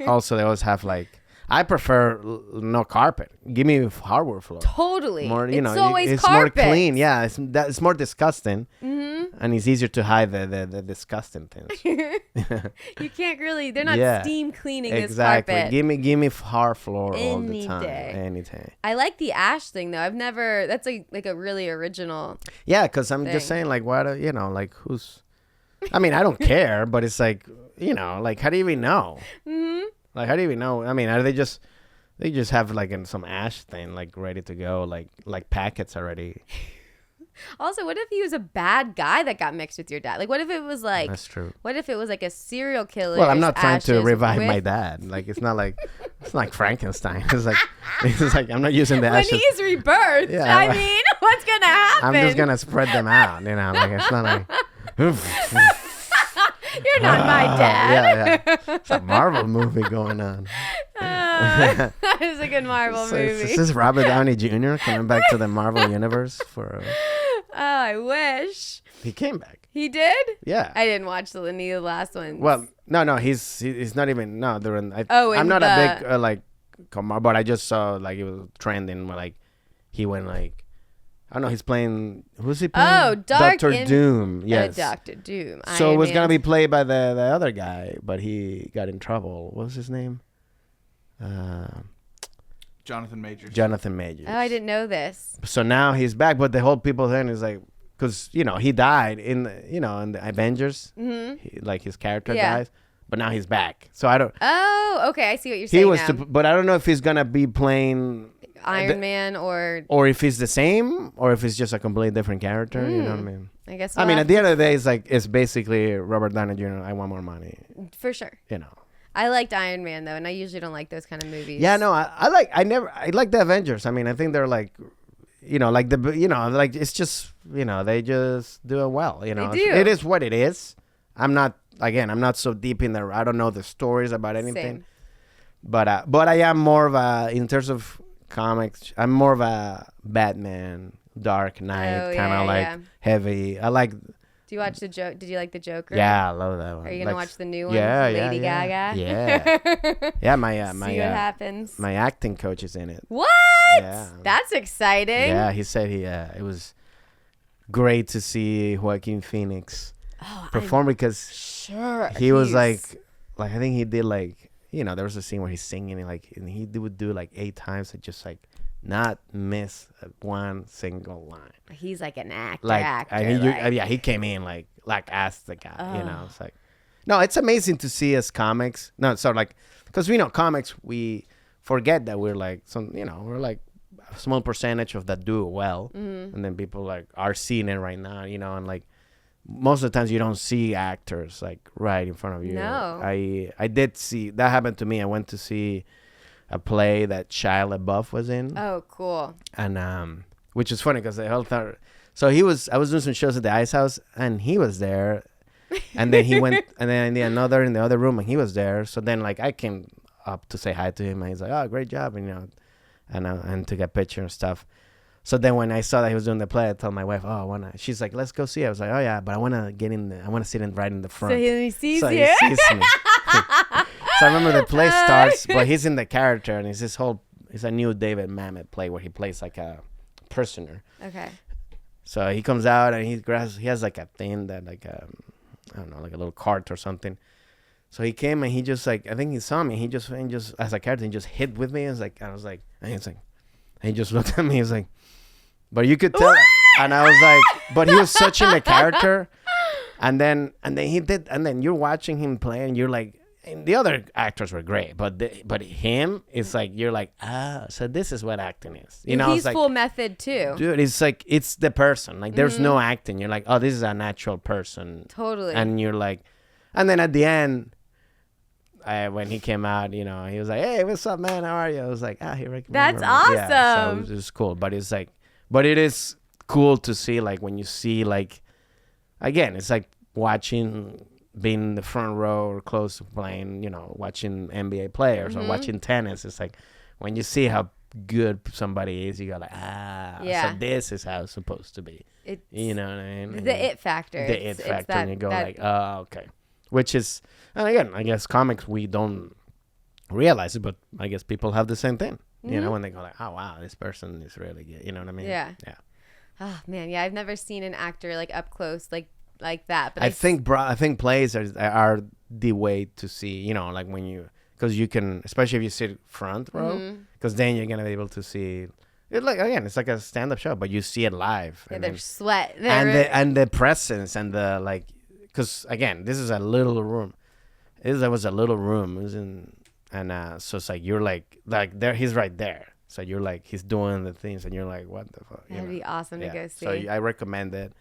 [SPEAKER 2] Also, they always have like. I prefer no carpet. Give me hardwood floor.
[SPEAKER 1] Totally.
[SPEAKER 2] More,
[SPEAKER 1] it's always carpet.
[SPEAKER 2] More clean. Yeah, it's more disgusting, and it's easier to hide the disgusting things.
[SPEAKER 1] You can't really. They're not steam cleaning this carpet.
[SPEAKER 2] Give me hard floor all the
[SPEAKER 1] Any
[SPEAKER 2] time.
[SPEAKER 1] day.
[SPEAKER 2] Anytime.
[SPEAKER 1] I like the ash thing though. I've never. That's like a really original.
[SPEAKER 2] Yeah, because I'm just saying like what like who's. I mean I don't care, but it's like like how do you even know? Like, how do you even know? I mean, are they just have like some ash thing like ready to go, like packets already,
[SPEAKER 1] Also, what if he was a bad guy that got mixed with your dad? Like, what if it was like...
[SPEAKER 2] That's true.
[SPEAKER 1] What if it was like a serial killer?
[SPEAKER 2] Well, I'm not trying to revive my dad. Like, it's not like Frankenstein. It's like I'm not using the ashes.
[SPEAKER 1] When he's rebirthed,
[SPEAKER 2] Yeah,
[SPEAKER 1] I mean, what's going to happen?
[SPEAKER 2] I'm just going to spread them out, you know? Like, it's not like...
[SPEAKER 1] You're not my dad.
[SPEAKER 2] Yeah. It's a Marvel movie going on.
[SPEAKER 1] That is a good Marvel movie.
[SPEAKER 2] Is this Robert Downey Jr. coming back to the Marvel universe for...
[SPEAKER 1] Oh, I wish.
[SPEAKER 2] He came back.
[SPEAKER 1] He did?
[SPEAKER 2] Yeah.
[SPEAKER 1] I didn't watch any of the last ones.
[SPEAKER 2] Well, no, he's not even... No, they're in...
[SPEAKER 1] I'm
[SPEAKER 2] not a big, but I just saw, like, it was trending, like, he went, like... I don't know, he's playing... Who's he playing?
[SPEAKER 1] Oh,
[SPEAKER 2] Dr. Doom. Yes.
[SPEAKER 1] Dr. Doom.
[SPEAKER 2] So it was going to be played by the other guy, but he got in trouble. What was his name?
[SPEAKER 3] Jonathan Majors.
[SPEAKER 2] Jonathan Majors.
[SPEAKER 1] Oh, I didn't know this.
[SPEAKER 2] So now he's back, but the whole people then is like... Because, he died in the Avengers. Mm-hmm. Like, his character dies. But now he's back. So I don't...
[SPEAKER 1] Oh, okay. I see what you're saying now.
[SPEAKER 2] But I don't know if he's going to be playing...
[SPEAKER 1] Iron Man or
[SPEAKER 2] if he's the same or if it's just a completely different character. You know what I mean?
[SPEAKER 1] I guess.
[SPEAKER 2] I mean, at the end of the day, it's basically Robert Downey Jr. I want more money.
[SPEAKER 1] For sure. I liked Iron Man though, and I usually don't like those kind of movies.
[SPEAKER 2] Yeah, no, I like the Avengers. I mean, I think they're like, like it's just, they just do it well. They do. It is what it is. I'm not so deep in there. I don't know the stories about anything.
[SPEAKER 1] Same.
[SPEAKER 2] But I am more of in terms of comics, I'm more of a Batman, Dark Knight, kind of heavy. I like.
[SPEAKER 1] Do you watch the joke? Did you like the Joker?
[SPEAKER 2] Yeah, I love that one.
[SPEAKER 1] Are you gonna watch the new one?
[SPEAKER 2] Yeah,
[SPEAKER 1] Lady
[SPEAKER 2] Gaga.
[SPEAKER 1] Yeah.
[SPEAKER 2] Yeah, my
[SPEAKER 1] See what happens.
[SPEAKER 2] my acting coach is in it.
[SPEAKER 1] What?
[SPEAKER 2] Yeah.
[SPEAKER 1] That's exciting.
[SPEAKER 2] Yeah, he said it was great to see Joaquin Phoenix perform because he was like I think he did like. There was a scene where he's singing and he would do like 8 times and just like not miss one single line.
[SPEAKER 1] He's like an actor.
[SPEAKER 2] He came in like asked the guy. It's like, no, it's amazing to see us comics. No, so like because we know comics, we forget that we're like we're like a small percentage of that do it well, and then people like are seeing it right now, and like. Most of the times you don't see actors like right in front of you.
[SPEAKER 1] No.
[SPEAKER 2] I did see that happened to me. I went to see a play that Shia LaBeouf was in.
[SPEAKER 1] Oh, cool.
[SPEAKER 2] And which is funny because the whole time. So I was doing some shows at the Ice House and he was there, and then he went and then in the other room and he was there. So then like I came up to say hi to him and he's like, "Oh, great job," and to get a picture and stuff. So then when I saw that he was doing the play, I told my wife, she's like, let's go see it. I was like, oh yeah, but I want to sit right in the front.
[SPEAKER 1] So he sees
[SPEAKER 2] so
[SPEAKER 1] you?
[SPEAKER 2] He sees me. So I remember the play starts, but he's in the character and it's a new David Mamet play where he plays like a prisoner.
[SPEAKER 1] Okay.
[SPEAKER 2] So he comes out and he has like a thing that like, I don't know, like a little cart or something. So he came and he just like, I think he saw me. He just as a character, he just hit with me. And he just looked at me. He was like, but you could tell, and I was like, but he was such in the character, and then he did, and then you're watching him play, and you're like, and the other actors were great, but him, it's like you're like, so this is what acting is,
[SPEAKER 1] He's
[SPEAKER 2] like,
[SPEAKER 1] full method too,
[SPEAKER 2] dude. It's like it's the person, like there's no acting. You're like, oh, this is a natural person,
[SPEAKER 1] totally,
[SPEAKER 2] and you're like, and then at the end. When he came out, he was like, "Hey, what's up, man? How are you?" I was like, he recognized me."
[SPEAKER 1] That's awesome.
[SPEAKER 2] Yeah, so it was cool, but it's like, but it is cool to see, like, when you see, like, again, it's like watching, being in the front row or close to playing, watching NBA players or watching tennis. It's like when you see how good somebody is, you go like, so this is how it's supposed to be. You know what I mean?
[SPEAKER 1] The it factor.
[SPEAKER 2] The it factor, and you go like, oh, okay. Which is, and again, I guess comics, we don't realize it, but I guess people have the same thing. When they go like, oh, wow, this person is really good. You know what I mean?
[SPEAKER 1] Yeah. Oh, man. Yeah, I've never seen an actor like up close like that. But
[SPEAKER 2] I think plays are the way to see, like when you, because you can, especially if you sit front row, because then you're going to be able to see it. Like, again, it's like a stand-up show, but you see it live.
[SPEAKER 1] Yeah, there's sweat.
[SPEAKER 2] And the presence and the, like, because again, this is a little room. There was a little room. It was in, and so it's like you're like there. He's right there. So you're like, he's doing the things, and you're like, what the fuck?
[SPEAKER 1] That'd be awesome to go see.
[SPEAKER 2] So I recommend it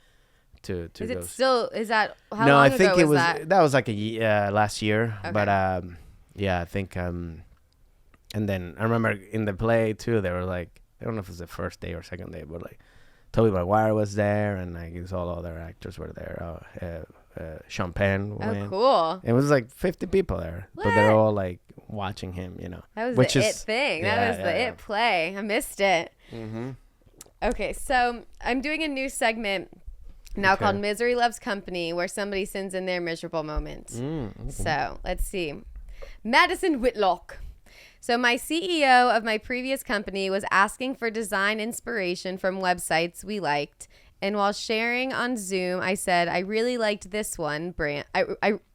[SPEAKER 2] to
[SPEAKER 1] Is
[SPEAKER 2] go.
[SPEAKER 1] it still? Is that how
[SPEAKER 2] no,
[SPEAKER 1] long
[SPEAKER 2] I think
[SPEAKER 1] ago
[SPEAKER 2] it was
[SPEAKER 1] that?
[SPEAKER 2] was like last year.
[SPEAKER 1] Okay.
[SPEAKER 2] But I think and then I remember in the play too. They were like, I don't know if it was the first day or second day, but like Tobey Maguire was there, and like all other actors were there. Champagne.
[SPEAKER 1] Oh, cool.
[SPEAKER 2] It was like 50 people there, but they're all like watching him.
[SPEAKER 1] That was
[SPEAKER 2] which
[SPEAKER 1] the
[SPEAKER 2] is,
[SPEAKER 1] it thing.
[SPEAKER 2] Yeah,
[SPEAKER 1] That was the it play. I missed it.
[SPEAKER 2] Mm-hmm.
[SPEAKER 1] Okay, so I'm doing a new segment now called Misery Loves Company, where somebody sends in their miserable moments. So let's see. Madison Whitlock. So my CEO of my previous company was asking for design inspiration from websites we liked. And while sharing on Zoom, I said, I really liked this one brand.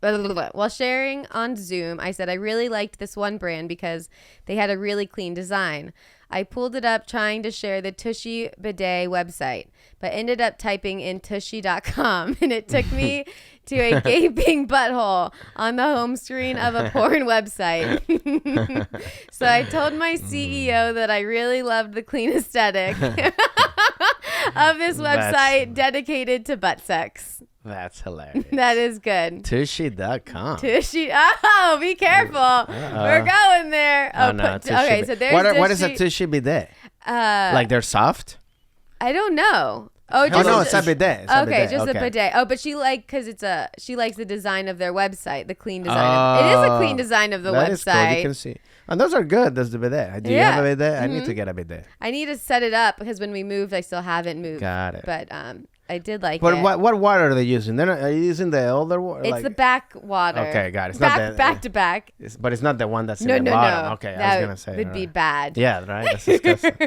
[SPEAKER 1] While sharing on Zoom, I said, I really liked this one brand because they had a really clean design. I pulled it up trying to share the Tushy Bidet website, but ended up typing in tushy.com, and it took me to a gaping butthole on the home screen of a porn website. So I told my CEO that I really loved the clean aesthetic of this website dedicated to butt sex.
[SPEAKER 2] That's hilarious.
[SPEAKER 1] That is good.
[SPEAKER 2] Tushy.com.
[SPEAKER 1] Tushy. Oh, be careful. We're going there.
[SPEAKER 2] Oh, no.
[SPEAKER 1] Okay, so there's
[SPEAKER 2] what is a Tushy bidet? Like they're soft?
[SPEAKER 1] I don't know. Oh,
[SPEAKER 2] no, it's a bidet. It's a
[SPEAKER 1] okay,
[SPEAKER 2] bidet.
[SPEAKER 1] just a bidet. Oh, but she because she likes the design of their website, the clean design. It is a clean design of the
[SPEAKER 2] that
[SPEAKER 1] website.
[SPEAKER 2] Is cool. You can see. And those are good. There's the bidet. Do you have a bidet? I need to get a bidet.
[SPEAKER 1] I need to set it up because when we moved, I still haven't moved.
[SPEAKER 2] Got it.
[SPEAKER 1] But I did like it.
[SPEAKER 2] But what water are they using? Are you using the older water?
[SPEAKER 1] It's the back water.
[SPEAKER 2] Okay, got it. It's
[SPEAKER 1] back,
[SPEAKER 2] not the,
[SPEAKER 1] back to back.
[SPEAKER 2] But it's not the one that's in the bottom. Okay, I was going to say.
[SPEAKER 1] That would be bad.
[SPEAKER 2] Yeah, right? That's disgusting.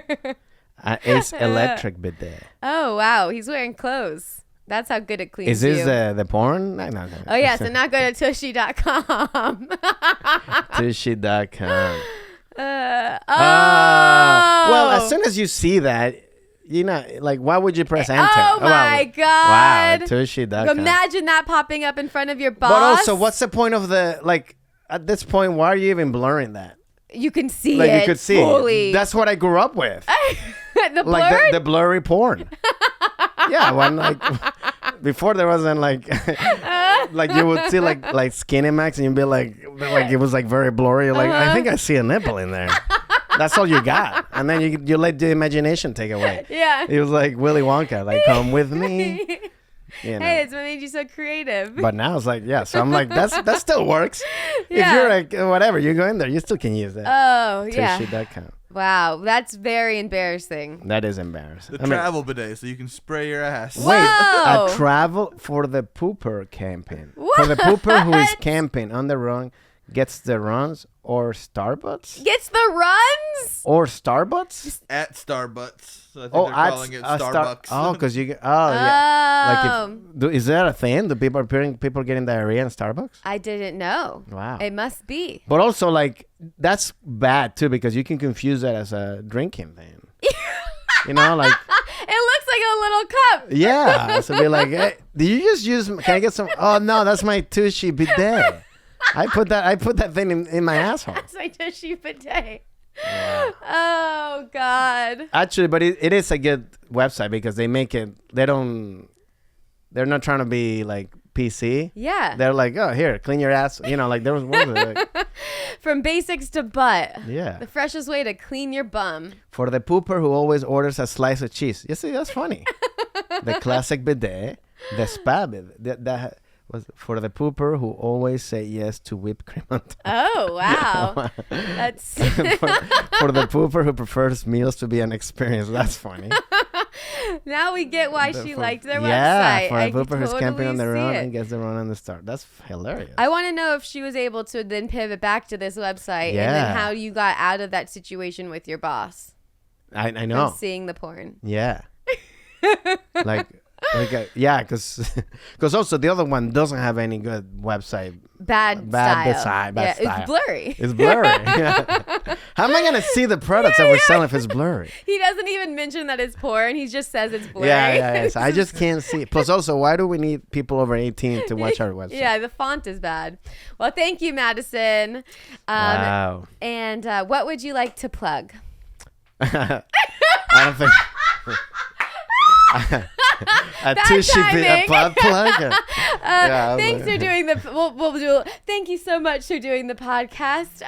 [SPEAKER 2] Ace Electric bidet.
[SPEAKER 1] Oh, wow. He's wearing clothes. That's how good it cleans
[SPEAKER 2] Is this the porn? No.
[SPEAKER 1] Oh, yeah. So now go to tushy.com.
[SPEAKER 2] Tushy.com.
[SPEAKER 1] Well,
[SPEAKER 2] as soon as you see that, like, why would you press enter?
[SPEAKER 1] Oh, my God.
[SPEAKER 2] Wow, Tushy.com.
[SPEAKER 1] Imagine that popping up in front of your boss.
[SPEAKER 2] But also, what's the point of at this point, why are you even blurring that?
[SPEAKER 1] You can see
[SPEAKER 2] like,
[SPEAKER 1] it
[SPEAKER 2] you could see
[SPEAKER 1] fully.
[SPEAKER 2] That's what I grew up with.
[SPEAKER 1] The blur?
[SPEAKER 2] Like the blurry porn. Yeah, when before there wasn't like you would see like Skinny Max and you'd be like it was like very blurry. You're like, I think I see a nipple in there. That's all you got. And then you let the imagination take away.
[SPEAKER 1] Yeah.
[SPEAKER 2] It was like Willy Wonka, like, come with me.
[SPEAKER 1] Hey, it's what made you so creative.
[SPEAKER 2] But now it's like, yeah. So I'm like, that still works.
[SPEAKER 1] Yeah.
[SPEAKER 2] If you're like, whatever, you go in there, you still can use that.
[SPEAKER 1] Oh, yeah.
[SPEAKER 2] Tushy.com.
[SPEAKER 1] Wow, that's very embarrassing.
[SPEAKER 2] That is embarrassing.
[SPEAKER 3] The travel bidet, so you can spray your ass.
[SPEAKER 1] Whoa.
[SPEAKER 2] Wait, a travel for the pooper camping.
[SPEAKER 1] What?
[SPEAKER 2] For the pooper who is camping on the run, gets the runs or Starbucks?
[SPEAKER 1] Gets the runs?
[SPEAKER 2] Or Starbucks?
[SPEAKER 3] At Starbucks. So I think they're
[SPEAKER 2] at
[SPEAKER 3] calling it Starbucks.
[SPEAKER 2] because you get, yeah. Like is that a thing? Do people getting diarrhea in Starbucks?
[SPEAKER 1] I didn't know.
[SPEAKER 2] Wow.
[SPEAKER 1] It must be.
[SPEAKER 2] But also, like, that's bad too because you can confuse that as a drinking thing. Like
[SPEAKER 1] it looks like a little cup.
[SPEAKER 2] yeah. So be like, hey, do you just use? Can I get some? Oh no, that's my Tushy bidet. I put that thing in my asshole.
[SPEAKER 1] That's my Tushy bidet.
[SPEAKER 2] Wow.
[SPEAKER 1] Oh God.
[SPEAKER 2] Actually, but it is a good website because they make it. They're not trying to be like PC.
[SPEAKER 1] Yeah.
[SPEAKER 2] They're like, oh, here, clean your ass. Like there was one like,
[SPEAKER 1] from basics to butt.
[SPEAKER 2] Yeah.
[SPEAKER 1] The freshest way to clean your bum.
[SPEAKER 2] For the pooper who always orders a slice of cheese. You see, that's funny. The classic bidet, the spa bidet. That was for the pooper who always say yes to whipped cream on top.
[SPEAKER 1] Oh, wow. That's
[SPEAKER 2] for the pooper who prefers meals to be an experience. That's funny.
[SPEAKER 1] Now we get why she liked their website.
[SPEAKER 2] Yeah, for
[SPEAKER 1] I
[SPEAKER 2] a pooper who's
[SPEAKER 1] totally
[SPEAKER 2] camping on the
[SPEAKER 1] see
[SPEAKER 2] run
[SPEAKER 1] it.
[SPEAKER 2] and gets the run on the start. That's hilarious.
[SPEAKER 1] I want to know if she was able to then pivot back to this website and then how you got out of that situation with your boss.
[SPEAKER 2] I know.
[SPEAKER 1] From seeing the porn.
[SPEAKER 2] Yeah. Yeah, because also the other one doesn't have any good website.
[SPEAKER 1] Bad
[SPEAKER 2] style.
[SPEAKER 1] It's blurry.
[SPEAKER 2] It's blurry. Yeah. How am I gonna see the products that we're selling if it's blurry?
[SPEAKER 1] He doesn't even mention that it's porn. He just says it's blurry.
[SPEAKER 2] Yeah. So I just can't see. Plus, also, why do we need people over 18 to watch our website?
[SPEAKER 1] Yeah, the font is bad. Well, thank you, Madison.
[SPEAKER 2] Wow.
[SPEAKER 1] And what would you like to plug?
[SPEAKER 2] I don't think. A butt plug.
[SPEAKER 1] Thanks for doing the. We'll do. Thank you so much for doing the podcast.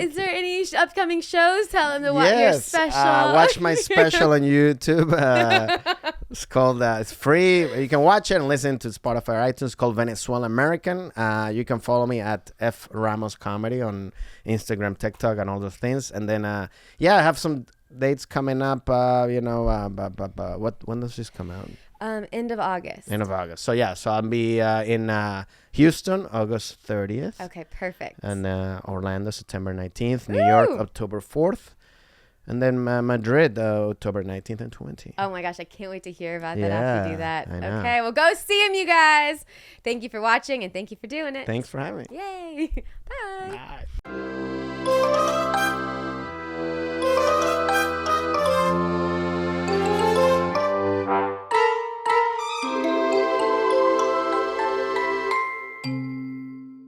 [SPEAKER 1] Is there any upcoming shows? Tell them to watch your special.
[SPEAKER 2] Watch my special on YouTube. It's called. It's free. You can watch it and listen to Spotify or iTunes. It's called Venezuelan American. You can follow me at Ramos Comedy on Instagram, TikTok, and all those things. And then I have some dates coming up. When does this come out?
[SPEAKER 1] End of August.
[SPEAKER 2] So I'll be in Houston, August 30th.
[SPEAKER 1] Okay, perfect.
[SPEAKER 2] And Orlando, September 19th. New York, October 4th. And then Madrid, October 19th and 20th.
[SPEAKER 1] Oh my gosh, I can't wait to hear about that after you do that.
[SPEAKER 2] I know.
[SPEAKER 1] Okay, well, go see him, you guys. Thank you for watching and thank you for doing it.
[SPEAKER 2] Thanks for having me.
[SPEAKER 1] Yay. Bye.
[SPEAKER 2] Bye.